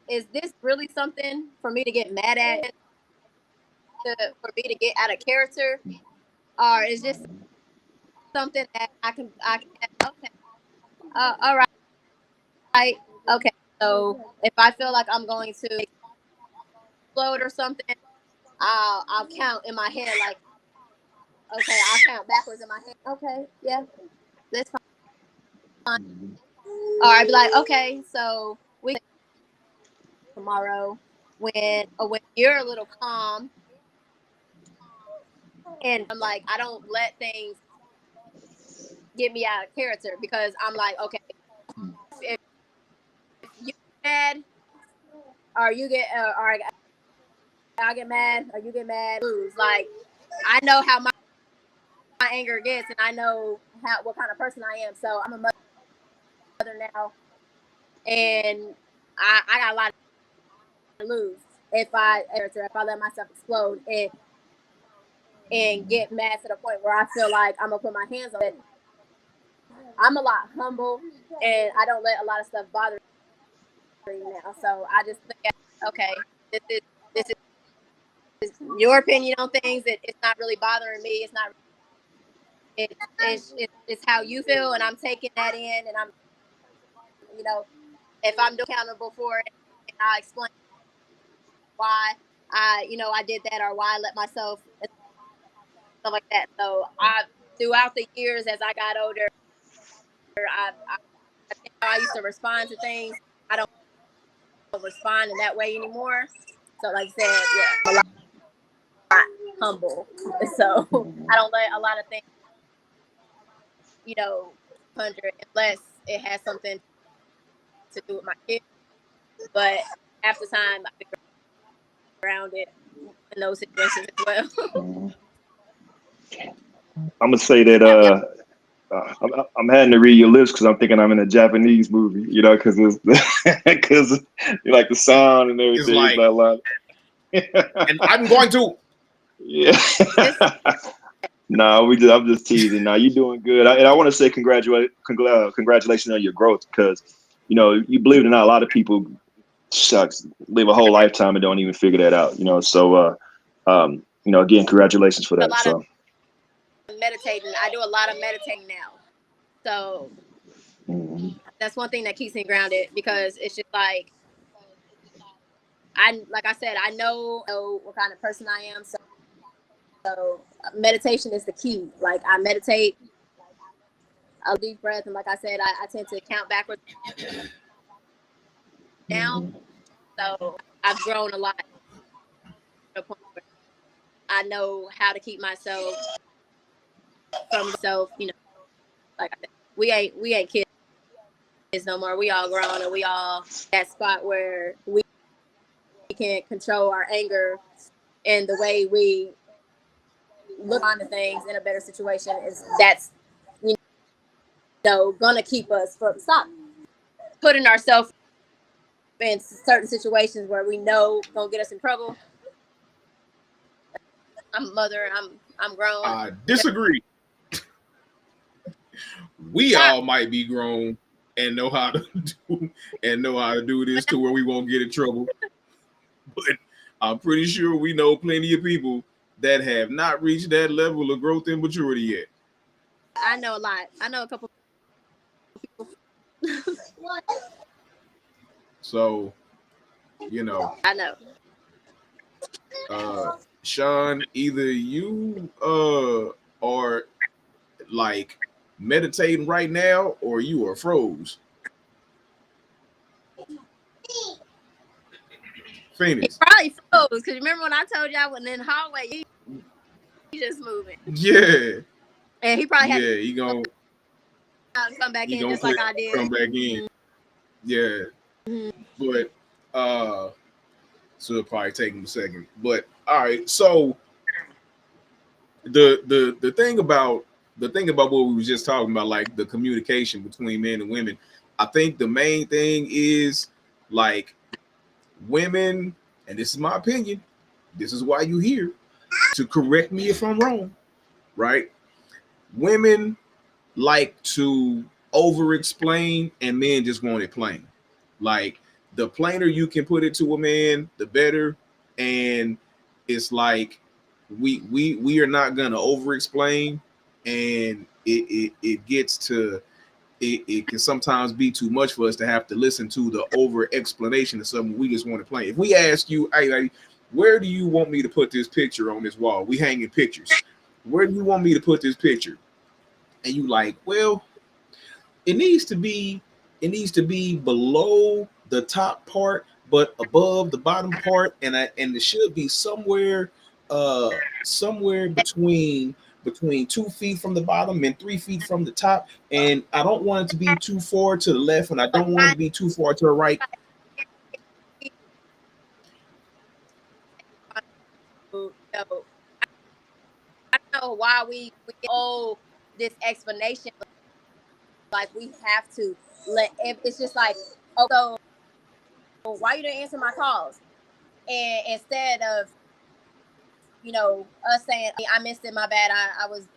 is this really something for me to get mad at, for me to get out of character, or is this something that I can okay, all right, okay. So if I feel like I'm going to explode or something, I'll count in my head like, okay, I'll count backwards in my head. Okay, yeah, that's fine. Or I'd be like, okay, so we tomorrow when you're a little calm, and I'm like, I don't let things get me out of character, because I'm like, okay, if you get mad, or you get, or I get mad, or you get mad, lose. Like, I know how my anger gets, and I know what kind of person I am. So I'm a mother now, and I got a lot to lose if I let myself explode and get mad to the point where I feel like I'm gonna put my hands on it. I'm a lot humble, and I don't let a lot of stuff bother me now. So I just think, okay, this is your opinion on things. It's not really bothering me. It's not. It's how you feel, and I'm taking that in, and I'm, if I'm accountable for it, and I explain why I did that, or why I let myself, and stuff like that. So throughout the years, as I got older, I think how I used to respond to things, I don't respond in that way anymore. So, like I said, yeah, I'm a lot humble. So I don't let a lot of things, 100, unless it has something to do with my kids. But after time, I've been grounded in those situations as well. I'm gonna say that I'm having to read your lips because I'm thinking I'm in a Japanese movie, because it's because you like the sound and everything. It's like like and I'm going to. Yeah. No, I'm just teasing. Now you're doing good, and I want to say congratulations on your growth, because you believe it or not, a lot of people live a whole lifetime and don't even figure that out. So again, congratulations for that. So Meditating, I do a lot of meditating now, so that's one thing that keeps me grounded, because it's just like like I said, I know what kind of person I am. So meditation is the key. Like, I meditate, a deep breath, and like I said, I tend to count backwards down. So I've grown a lot to the point where I know how to keep myself from myself. Like I said, we ain't kids no more. We all grown, and we all that spot where we can control our anger, and the way we look on to things in a better situation that's gonna keep us from stop putting ourselves in certain situations where we know gonna get us in trouble. I'm a mother. I'm grown. I disagree. We all might be grown and know how to do this to where we won't get in trouble. But I'm pretty sure we know plenty of people that have not reached that level of growth and maturity yet. I know a lot. I know a couple people. So, I know. Sean, either you are like meditating right now, or you are froze. Phoenix. He probably froze, because remember when I told you I was in the hallway, he just moving. Yeah. And he probably had to he gonna come back in just clear, like I did. come back in. Yeah. But so it'll probably take him a second. But all right, so the thing about what we were just talking about, like the communication between men and women, I think the main thing is, like, women, and this is my opinion, this is why you're here, to correct me if I'm wrong, right? Women like to over explain, and men just want it plain. Like the plainer you can put it to a man, the better. And it's like we are not gonna over explain, and it gets to it can sometimes be too much for us to have to listen to the over explanation of something we just want to play. If we ask you, hey, where do you want me to put this picture on this wall? We hanging pictures. Where do you want me to put this picture? And you like, well, it needs to be below the top part, but above the bottom part, and it should be somewhere between 2 feet from the bottom and 3 feet from the top. And I don't want it to be too far to the left, and I don't want it to be too far to the right. I don't know why we owe this explanation. Like we have to it's just like, oh, so why you didn't answer my calls? And instead of, us saying, I missed it, my bad, I was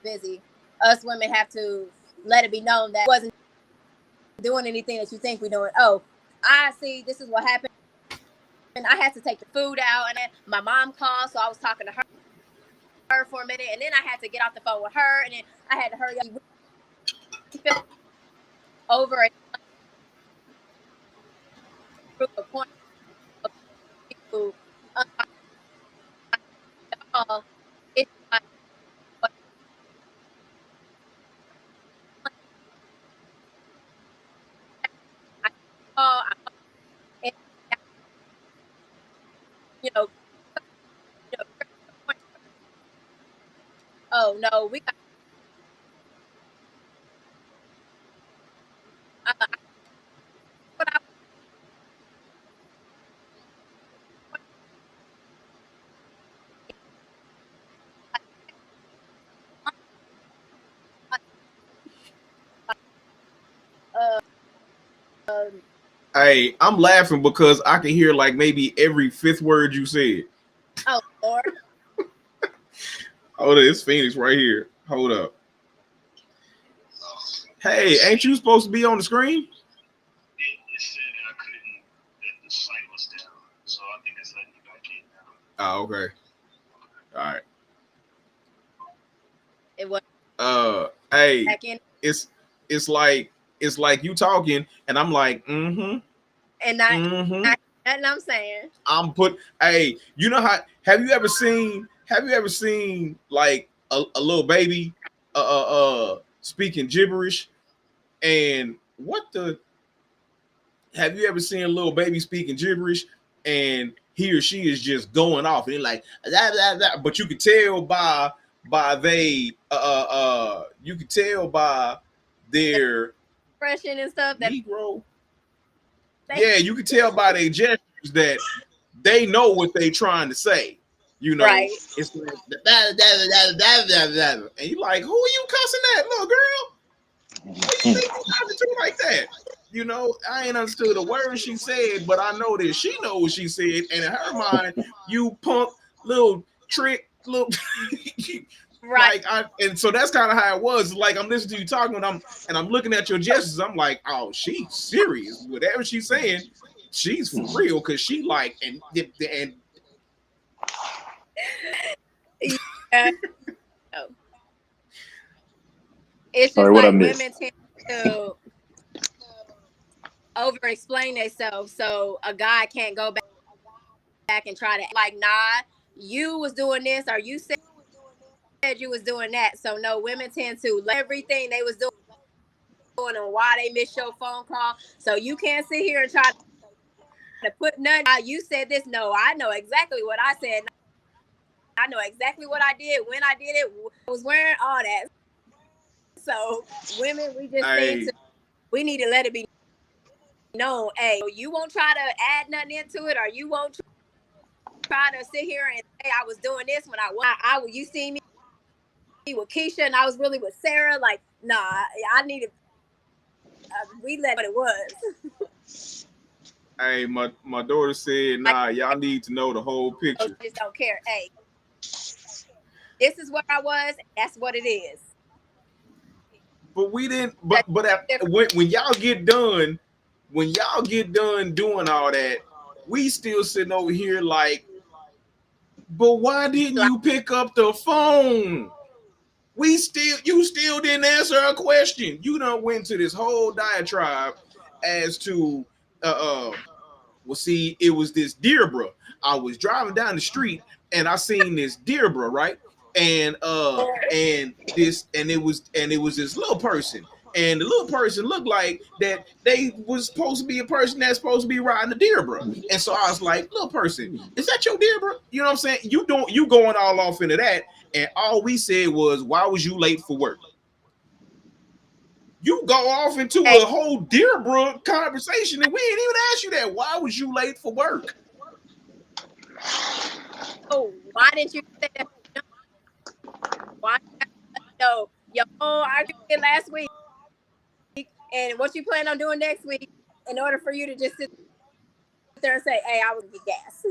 busy. Us women have to let it be known that wasn't doing anything that you think we're doing. Oh, I see, this is what happened. And I had to take the food out, and then my mom called, so I was talking to her for a minute, and then I had to get off the phone with her, and then I had to hurry up over a group of point of people. It's like, and, you know, oh no, we got. Uh, Hey, I'm laughing because I can hear like maybe every fifth word you said. oh Lord. Hold up, it's Phoenix right here. Hold up. Hey, ain't you supposed to be on the screen? It said that I couldn't, that the site was down. So I think it's letting you back in now. Oh, okay. All right. It was Hey, back in, it's like you talking, and I'm like, mm-hmm. and nothing I'm saying. Hey, you know how have you ever seen like a little baby speaking gibberish? And what the have you ever seen a little baby speaking gibberish and he or she is just going off and like that, but you could tell by you could tell by their Expression and stuff that Negro. Yeah, you can tell by their gestures that they know what they trying to say. You know, right. it's like and you like, who are you cussing at, little girl? What do you think you talking to like that? You know, I ain't understood a word she said, but I know that she knows what she said, and in her mind, you punk little trick, little Right. and so that's kind of how it was. Like I'm listening to you talking, and I'm looking at your gestures. I'm like, oh, she's serious. Whatever she's saying, she's for real because she like and Yeah. It's All just right, what I like missed? women tend to over explain themselves, so a guy can't go back and try to like, nah, you was doing this, or you said you was doing that. So no, women tend to let everything they was doing and why they missed your phone call. So you can't sit here and try to put nothing. You said this. No, I know exactly what I said. I know exactly what I did, when I did it. I was wearing all that. So women, we need to let it be known. Hey, you won't try to add nothing into it, or you won't try to sit here and say I was doing this when you see me with Keisha and I was really with Sarah. Like, nah, I need to. We let what it was. hey, my daughter said, nah, y'all need to know the whole I picture. just don't care. Hey, this is where I was. That's what it is. But we didn't. When y'all get done, doing all that, we still sitting over here like, but why didn't you pick up the phone? You still didn't answer our question. You done went to this whole diatribe as to well, see, it was this Dearbra. I was driving down the street and I seen this Dearbra, right? And it was this little person. And the little person looked like that they was supposed to be a person that's supposed to be riding the Dearbra. And so I was like, little person, is that your Dearbra? You know what I'm saying? You going all off into that. And all we said was, why was you late for work? You go off into a whole Dearbra conversation, and we didn't even ask you that. Why was you late for work? Oh, why didn't you say that? Why? No, I did last week, and what you plan on doing next week? In order for you to just sit there and say, "Hey, I would get gas."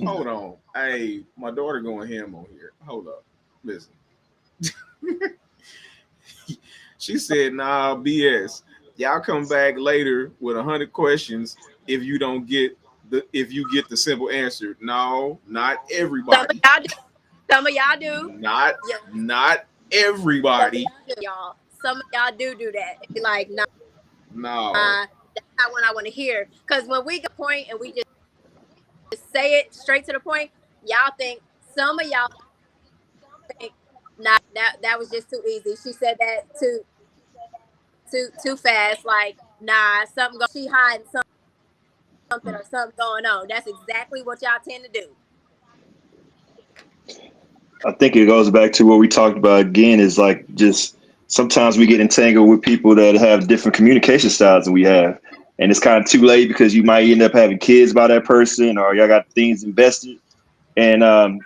Hold on, hey, my daughter going ham on here. Hold up, listen. She said, "Nah, BS. Y'all come back later with 100 questions if you get the simple answer." No, not everybody. Some of y'all do. Not everybody. Some of y'all do that. And be like, nah, no, that's not what I want to hear. Because when we get point and we just say it straight to the point, some of y'all think, nah, that was just too easy. She said that too fast. Like, nah, she hiding something or something going on. That's exactly what y'all tend to do. I think it goes back to what we talked about again, is like, just sometimes we get entangled with people that have different communication styles than we have. And it's kind of too late because you might end up having kids by that person, or y'all got things invested. And now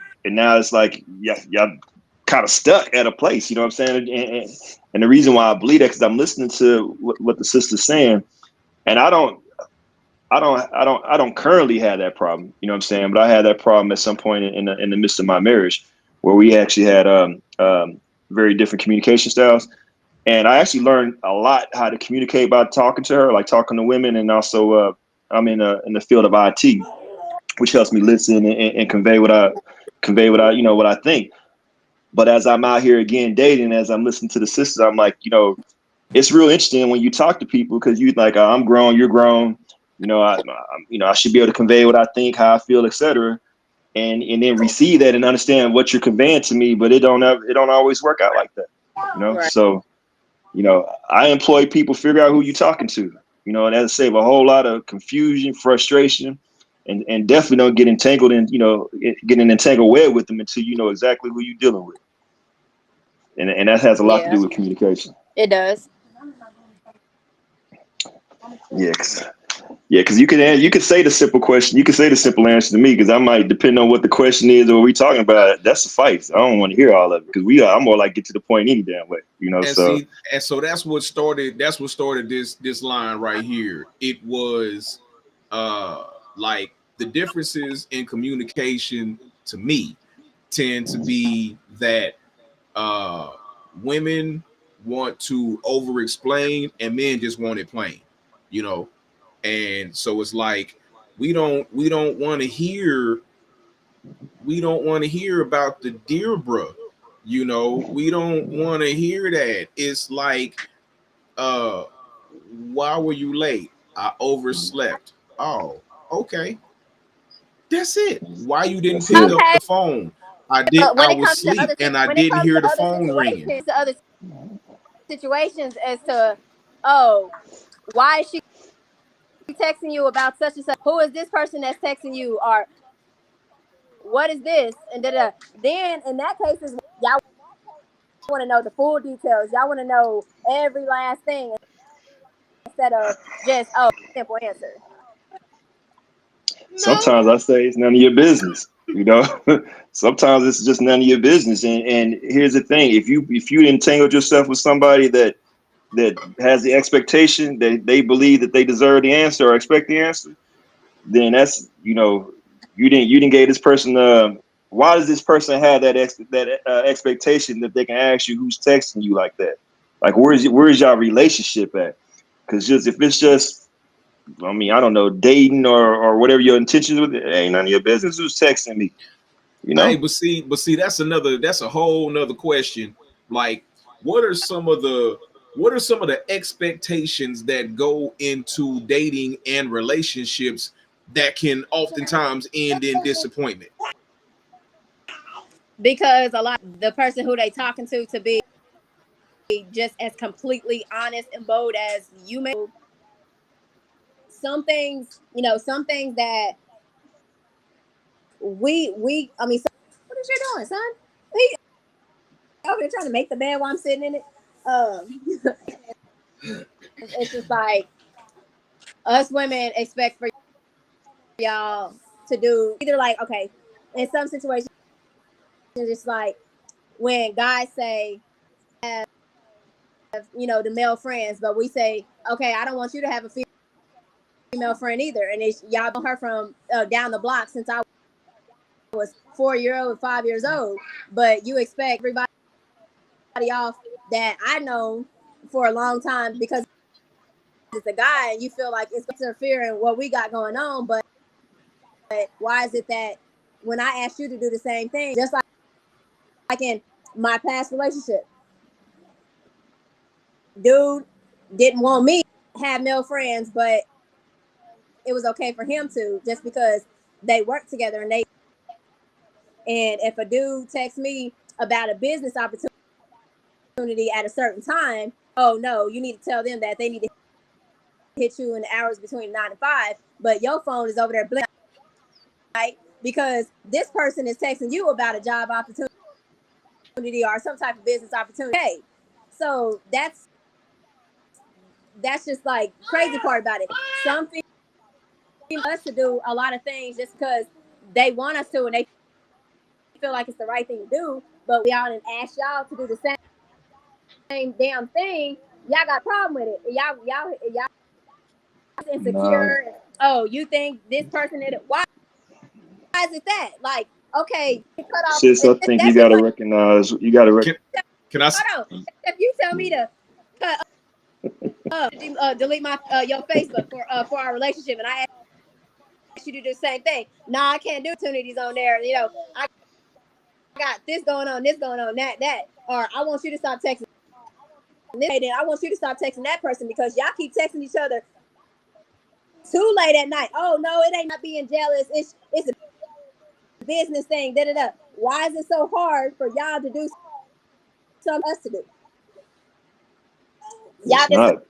it's like, y'all kind of stuck at a place, you know what I'm saying? And the reason why I believe that, because I'm listening to what the sister's saying, and I don't currently have that problem, you know what I'm saying? But I had that problem at some point in the midst of my marriage, where we actually had very different communication styles. And I actually learned a lot how to communicate by talking to her, like talking to women. And also I'm in the field of IT, which helps me listen and convey what I what I think. But as I'm out here again dating, as I'm listening to the sisters, I'm like, it's real interesting when you talk to people, because you like, I'm grown, you're grown. I should be able to convey what I think, how I feel, etc. And then receive that and understand what you're conveying to me, but it don't always work out like that. Right. So, I employ people, figure out who you're talking to, and that'll save a whole lot of confusion, frustration, and definitely don't get entangled in, getting an entangled web with them until you know exactly who you're dealing with. And that has a lot to do with communication. It does. Yeah, because you can say the simple question, you can say the simple answer to me, because I might, depend on what the question is or what we're talking about, that suffice. I don't want to hear all of it, because I'm more like get to the point any damn way, So that's what started this line right here. It was like the differences in communication to me tend to be that women want to over explain and men just want it plain, and so it's like we don't want to hear about the Dearbra. We don't want to hear that. It's like, why were you late? I overslept. Oh, okay. That's it. Why you didn't pick up the phone? I was asleep and I didn't hear the phone ringing. To other situations, as to, oh, why is she texting you about such and such? Who is this person that's texting you? Or what is this? And then in that case, is y'all want to know the full details. Y'all want to know every last thing, instead of just, simple answer. Sometimes I say it's none of your business. Sometimes it's just none of your business. And here's the thing: if you entangled yourself with somebody that has the expectation that they believe that they deserve the answer or expect the answer, then that's you didn't give this person why does this person have that expectation that they can ask you who's texting you like that? Like, where's your relationship at? Because just if it's just, I mean, I don't know, dating or whatever your intentions with it, ain't none of your business who's texting me. You know? Hey, but see, that's a whole nother question. Like, what are some of the expectations that go into dating and relationships that can oftentimes end in disappointment? Because a lot the person who they talking to be just as completely honest and bold as you may. Some things, some things that I mean, what is you doing, son? He over here trying to make the bed while I'm sitting in it. It's just like us women expect for y'all to do either, like, okay, in some situations it's like when guys say have, the male friends, but we say, okay, I don't want you to have a female friend either, and it's y'all know her from down the block since I was 4-year-old and 5 years old, but you expect everybody off that I know for a long time because it's a guy and you feel like it's interfering what we got going on. But why is it that when I asked you to do the same thing, just like in my past relationship, dude didn't want me to have male friends, but it was okay for him to, just because they work together and if a dude texts me about a business opportunity at a certain time, oh no, you need to tell them that they need to hit you in the hours between 9 and 5, but your phone is over there blinking, right? Because this person is texting you about a job opportunity or some type of business opportunity. Okay. So that's just like crazy part about it. Some people us to do a lot of things just because they want us to and they feel like it's the right thing to do, but we out and ask y'all to do the same damn thing. Y'all got a problem with it. Y'all insecure. No. Oh, you think this person did it? Why is it that? Like, okay, cut off. Sis, I think you That's just gotta like, recognize. Can I? hold on. If you tell me to delete my your Facebook for our relationship, and I ask you to do the same thing, nah, I can't do opportunities on there. I got this going on, that, or I want you to stop texting this, and I want you to stop texting that person because y'all keep texting each other too late at night. Oh no, it ain't not being jealous. It's a business thing. Da da da. Why is it so hard for y'all to do something us to do? It's not.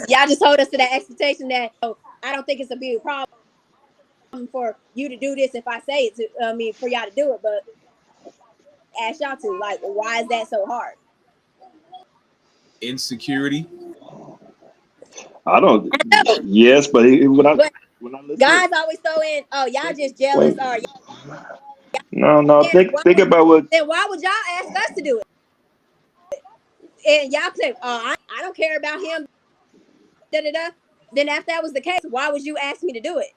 Y'all just hold us to that expectation that, oh, I don't think it's a big problem for you to do this if I say it to for y'all to do it, but ask y'all to, like, why is that so hard? Insecurity. I don't. Yes, but when I listen, guys always throw in, oh, y'all just jealous, or no. Think about what. Then why would y'all ask us to do it? And y'all say, oh, I don't care about him. Da da da. Then if that was the case, why would you ask me to do it?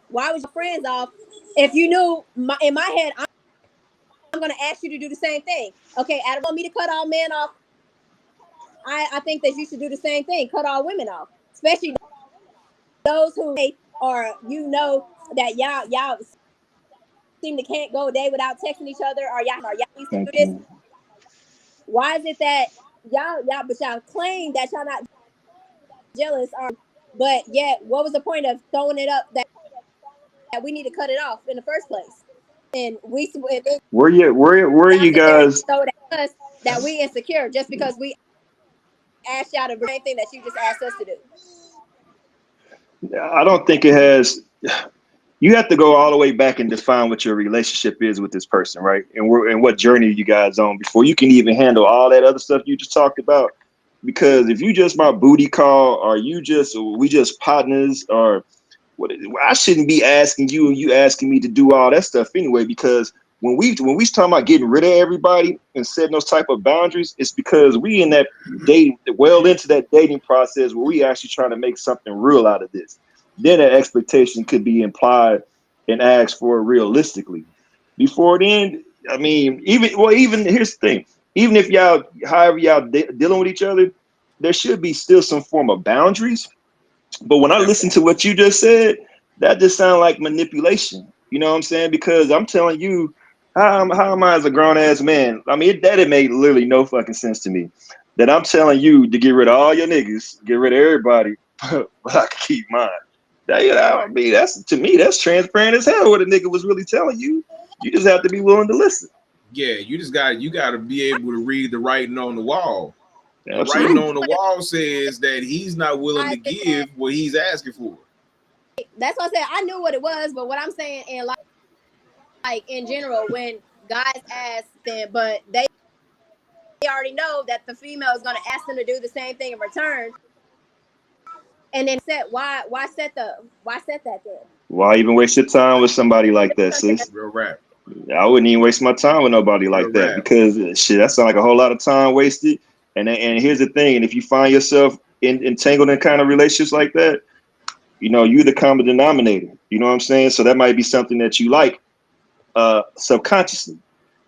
Why was your friends off if you knew in my head I'm going to ask you to do the same thing? Okay, Adam want me to cut all men off. I think that you should do the same thing. Cut all women off, especially those who or that y'all seem to can't go a day without texting each other, or y'all used to do this. Why is it that y'all claim that y'all not jealous, but yet what was the point of throwing it up that we need to cut it off in the first place? And Where you sit there and guys? throw it at us that we insecure just because we asked y'all to do the same thing that you just asked us to do. I don't think it has. You have to go all the way back and define what your relationship is with this person, right? And what journey you guys on before you can even handle all that other stuff you just talked about. Because if you just my booty call, or we just partners, or what, I shouldn't be asking you and you asking me to do all that stuff anyway. Because when we talking about getting rid of everybody and setting those type of boundaries, it's because we in that into that dating process where we actually trying to make something real out of this. Then an expectation could be implied and ask for it realistically. Before then, I mean, even here's the thing: even if y'all, however y'all dealing with each other, there should be still some form of boundaries. But when I listen to what you just said, that just sounds like manipulation. You know what I'm saying? Because I'm telling you, how am I as a grown ass man? I mean, it made literally no fucking sense to me. That I'm telling you to get rid of all your niggas, get rid of everybody, but I can keep mine. I mean, that's to me, that's transparent as hell. What a nigga was really telling you. You just have to be willing to listen. Yeah, you got to be able to read the writing on the wall. The writing Absolutely. on the wall says that he's not willing to I did that. give what he's asking for. That's what I said. I knew what it was, but what I'm saying, and like in general, when guys ask them, but they already know that the female is going to ask them to do the same thing in return, and then set why set that there? Why even waste your time with somebody like that, sis? Real rap. I wouldn't even waste my time with nobody Real like that rap. because shit, that sounds like a whole lot of time wasted. And here's the thing: and if you find yourself entangled in kind of relationships like that, you know, you're the common denominator. You know what I'm saying? So that might be something that you like subconsciously.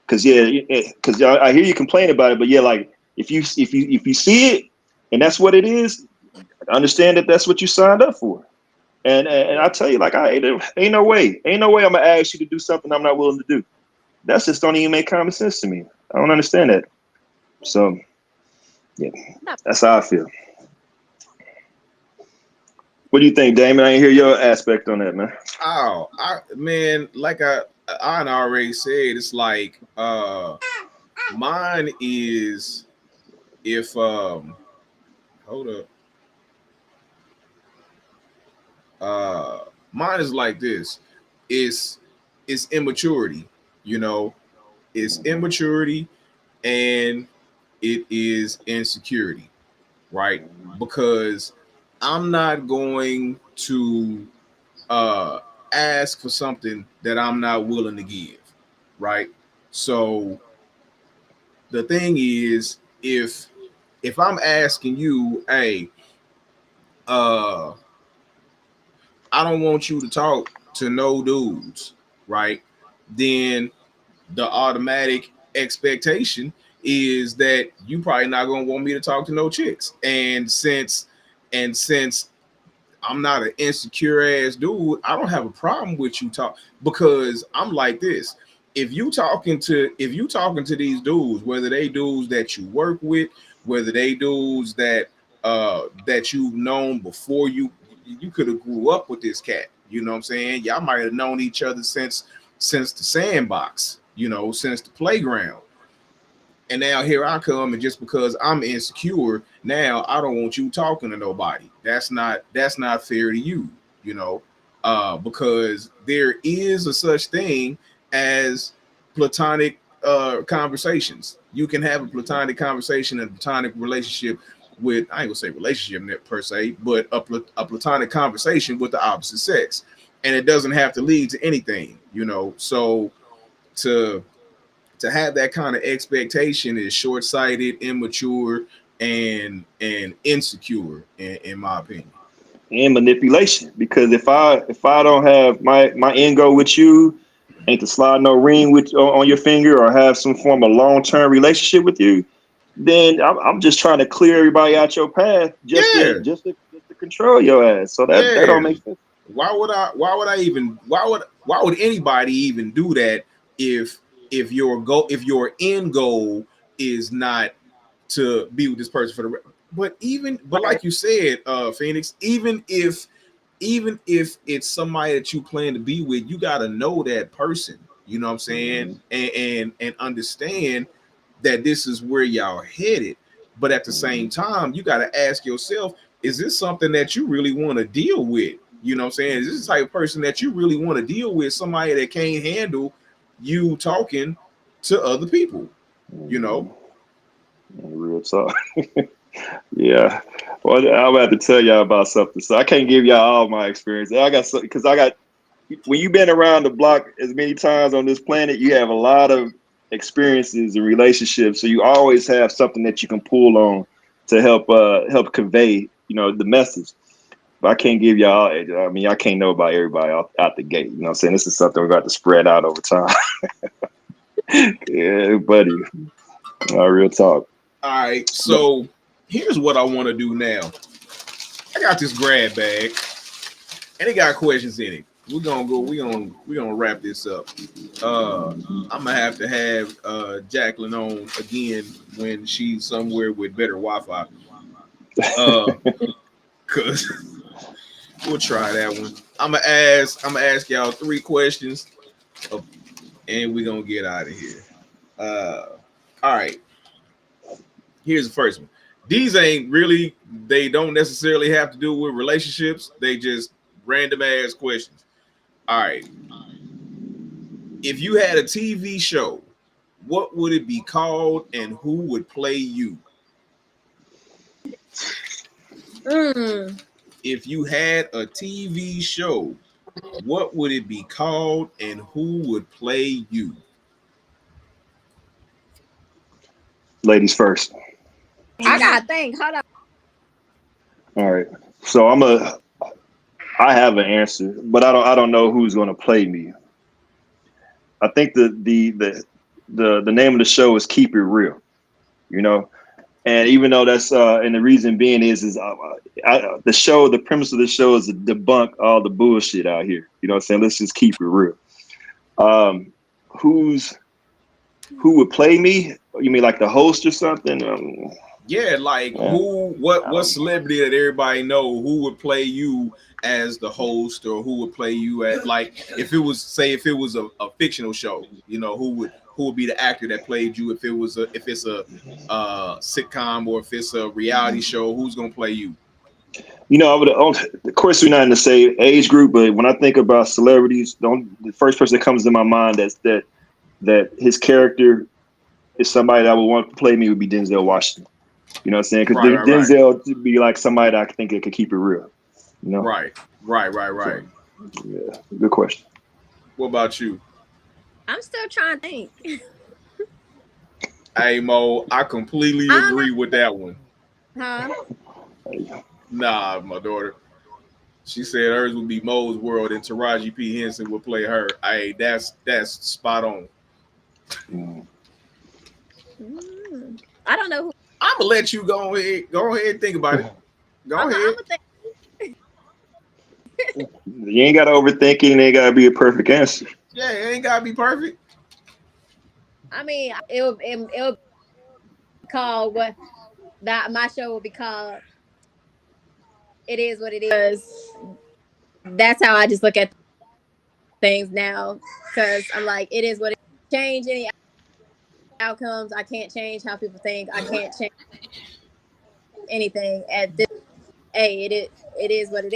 Because because I hear you complain about it, but yeah, like if you see it and that's what it is, understand that that's what you signed up for. And I tell you, like, ain't no way I'm gonna ask you to do something I'm not willing to do. That's just don't even make common sense to me. I don't understand that. So yeah, that's how I feel. What do you think, Damon? I didn't hear your aspect on that, man. Oh, man, like I already said, it's like mine is if hold up. Mine is like this. It's it's immaturity, you know. It's immaturity and it is insecurity, right? Because I'm not going to uh ask for something that I'm not willing to give, right? So the thing is, if I'm asking you, hey, uh I don't want you to talk to no dudes, right? Then the automatic expectation is that you probably not gonna want me to talk to no chicks. And since I'm not an insecure ass dude, I don't have a problem with you talk because I'm like this. If you talking to these dudes, whether they dudes that you work with, whether they dudes that you've known before you could have grew up with this cat. You know what I'm saying? Y'all might have known each other since the sandbox, since the playground. And now here I come, and just because I'm insecure, now I don't want you talking to nobody. That's not fair to you, you know, because there is a such thing as platonic conversations. You can have a platonic conversation and a platonic relationship with, I ain't gonna say relationship per se, but a platonic conversation with the opposite sex, and it doesn't have to lead to anything, you know. So to have that kind of expectation is short-sighted, immature, and insecure, in my opinion. And manipulation. Because if I don't have my end goal with you ain't to slide no ring with on your finger or have some form of long-term relationship with you, then I'm just trying to clear everybody out your path just to Yeah, just to control your ass. So that yeah. don't make sense. Why would anybody even do that if your end goal is not to be with this person for the but like you said, Phoenix, even if it's somebody that you plan to be with, you got to know that person, you know what I'm saying, and understand that this is where y'all headed. But at the same time, you got to ask yourself, is this something that you really want to deal with? You know what I'm saying? Is this the type of person that you really want to deal with? Somebody that can't handle you talking to other people, you know? Real talk. Yeah. Well, I'm about to tell y'all about something. So I can't give y'all all my experience. I got something because I got when you've been around the block as many times on this planet, you have a lot of experiences and relationships. So you always have something that you can pull on to help convey, the message. But I can't give y'all. I mean, I can't know about everybody out the gate. You know what I'm saying? This is something we're about to spread out over time. Yeah, buddy. Real talk. All right, so here's what I want to do now. I got this grab bag, and it got questions in it. We're gonna go. We're gonna wrap this up. I'm gonna have to have Jacqueline on again when she's somewhere with better Wi-Fi. Cause we'll try that one. I'm gonna ask y'all 3 questions, and we're gonna get out of here. All right. Here's the first one. These ain't really. They don't necessarily have to do with relationships. They just random ass questions. All right. If you had a TV show, what would it be called, and who would play you? If you had a TV show, what would it be called, and who would play you? Ladies first. I gotta think. Hold on. All right. So I have an answer, but I don't know who's gonna play me. I think the name of the show is Keep It Real. You know, and even though that's and the reason being is the premise of the show is to debunk all the bullshit out here. You know what I'm saying? Let's just keep it real. Um, who would play me? You mean like the host or something? Yeah, like what celebrity that everybody know who would play you as the host, or who would play you at, like, if it was, say, if it was a fictional show, you know, who would be the actor that played you? If it's a sitcom, or if it's a reality show, who's gonna play you? You know, of course, we're not in the same age group, but when I think about celebrities, the first person that comes to my mind that his character is somebody that would want to play me would be Denzel Washington. You know what I'm saying? Because Denzel would be like somebody that I think that could keep it real. You know? Right. So, yeah, good question. What about you? I'm still trying to think. Hey Mo, I completely agree with that one. Huh? Nah, my daughter. She said hers would be Mo's World, and Taraji P. Henson would play her. Hey, that's spot on. I don't know who. I'm gonna let you go ahead and think about it. Go ahead. You ain't gotta overthink it, and ain't gotta be a perfect answer. Yeah, it ain't gotta be perfect. I mean, it'll be called what that my show will be called. It is what it is. That's how I just look at things now, because I'm like, it is what it is. Change any outcomes. I can't change how people think. I can't change anything at this. Hey, it is what it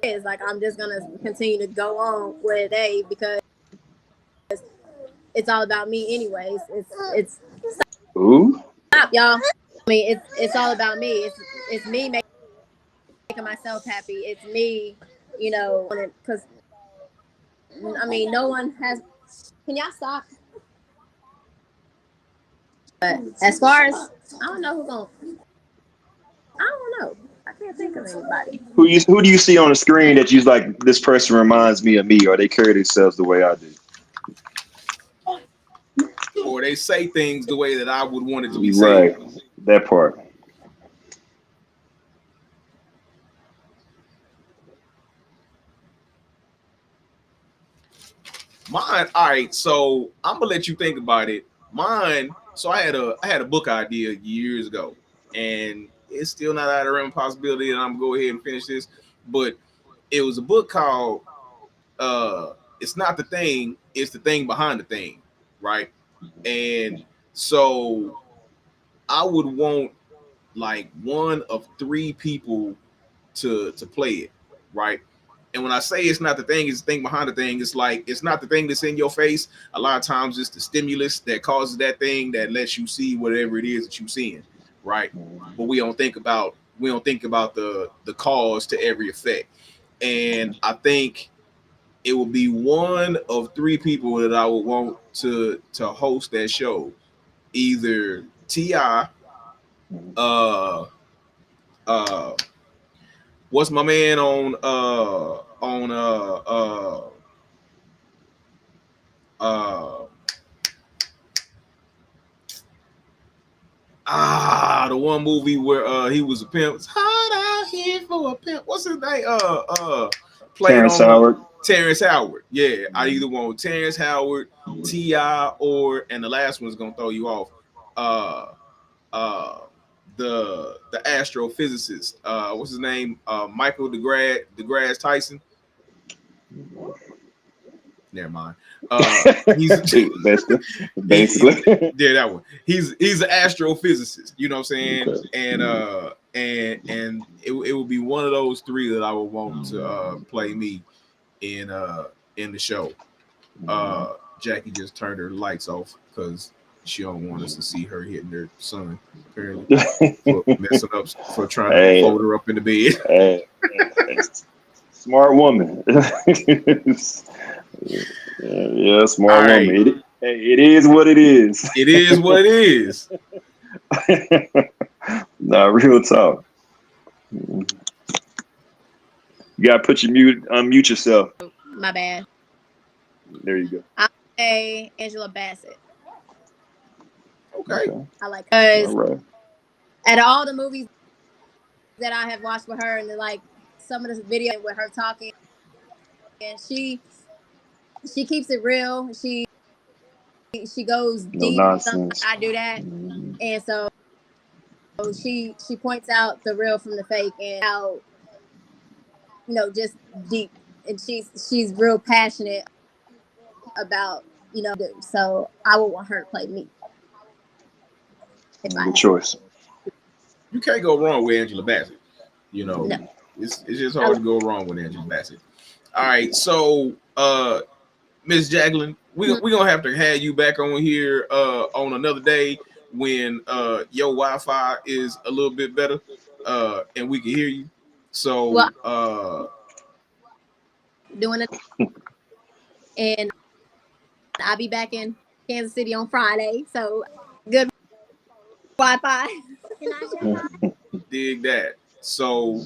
is. Like, I'm just gonna continue to go on with it, because it's all about me anyways. It's Ooh. Stop, y'all. I mean, it's all about me. It's me making myself happy. It's me, you know, because I mean, no one has. Can y'all stop? But as far as, I don't know who's gonna. I don't know. I can't think of anybody. Who do you see on the screen that you like? This person reminds me of me, or they carry themselves the way I do, or they say things the way that I would want it to be said. Right, that part. Mine, all right. So I'm gonna let you think about it. Mine. So I had a book idea years ago, and it's still not out of the realm of possibility that I'm gonna go ahead and finish this. But it was a book called "It's Not the Thing, It's the Thing Behind the Thing," right? And so I would want like one of 3 people to play it, right? And when I say it's not the thing, it's the thing behind the thing. It's like it's not the thing that's in your face. A lot of times it's the stimulus that causes that thing that lets you see whatever it is that you're seeing, right? But we don't think about the cause to every effect. And I think it would be one of 3 people that I would want to host that show. Either T.I., uh uh what's my man on the one movie where he was a pimp. It's hot out here for a pimp. What's his name? Played Terrence on Howard. Terrence Howard. Yeah, I either want Terrence Howard, T.I., or and the last one's gonna throw you off. Uh uh the astrophysicist. What's his name? Michael deGrasse Tyson. Never mind. He's basically. yeah, that one. He's an astrophysicist. You know what I'm saying? Okay. And it would be one of those three that I would want to play me in the show. Jackie just turned her lights off because she don't want us to see her hitting her son apparently for messing up for trying to fold her up in the bed. Smart woman. Yeah, smart right. woman. It is what it is. It is what it is. Nah, real talk. You gotta unmute yourself. My bad. There you go. I'll say Angela Bassett. Okay. I like her. All right. At all the movies that I have watched with her, and like some of the video with her talking, and she keeps it real. She goes deep. Nonsense. I do that, and so she points out the real from the fake and how just deep, and she's real passionate about so I would want her to play me. Good choice. You can't go wrong with Angela Bassett. No. It's just hard to go wrong with Angela Bassett. All right, so Miss Jacqueline, we're gonna have to have you back on here on another day when your Wi-Fi is a little bit better and we can hear you. So doing it, and I'll be back in Kansas City on Friday. So good Wi-Fi. Dig that. So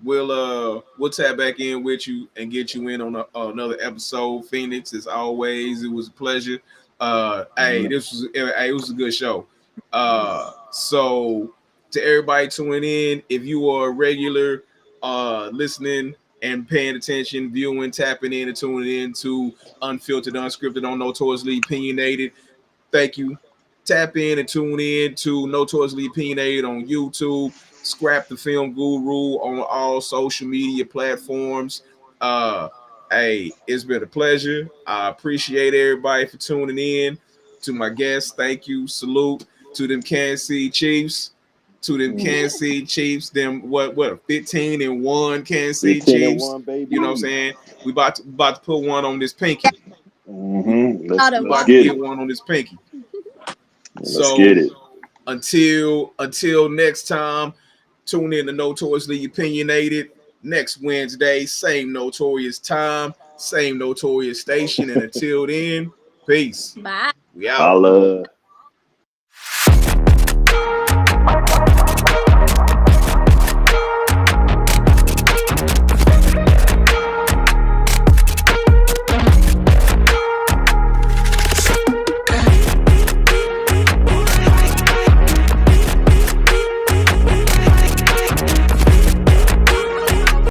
we'll tap back in with you and get you in on another episode. Phoenix, as always, it was a pleasure. Hey, it was a good show. So to everybody tuning in, if you are a regular listening and paying attention, viewing, tapping in and tuning in to Unfiltered, Unscripted on Notoriously Opinionated, thank you. Tap in and tune in to Notoriously Opinionated on YouTube. Scrap the Film Guru on all social media platforms. Hey, it's been a pleasure. I appreciate everybody for tuning in. To my guests, thank you. Salute to them Kansas City Chiefs. To them Kansas City Chiefs. Them what 15-1 Kansas City Chiefs. 15-1, baby. You know what I'm saying? We about to put one on this pinky. Let's get it. One on this pinky. Let's get it. Until next time, tune in to Notoriously Opinionated next Wednesday, same notorious time, same notorious station. And until then, peace. Bye. We out. Holla.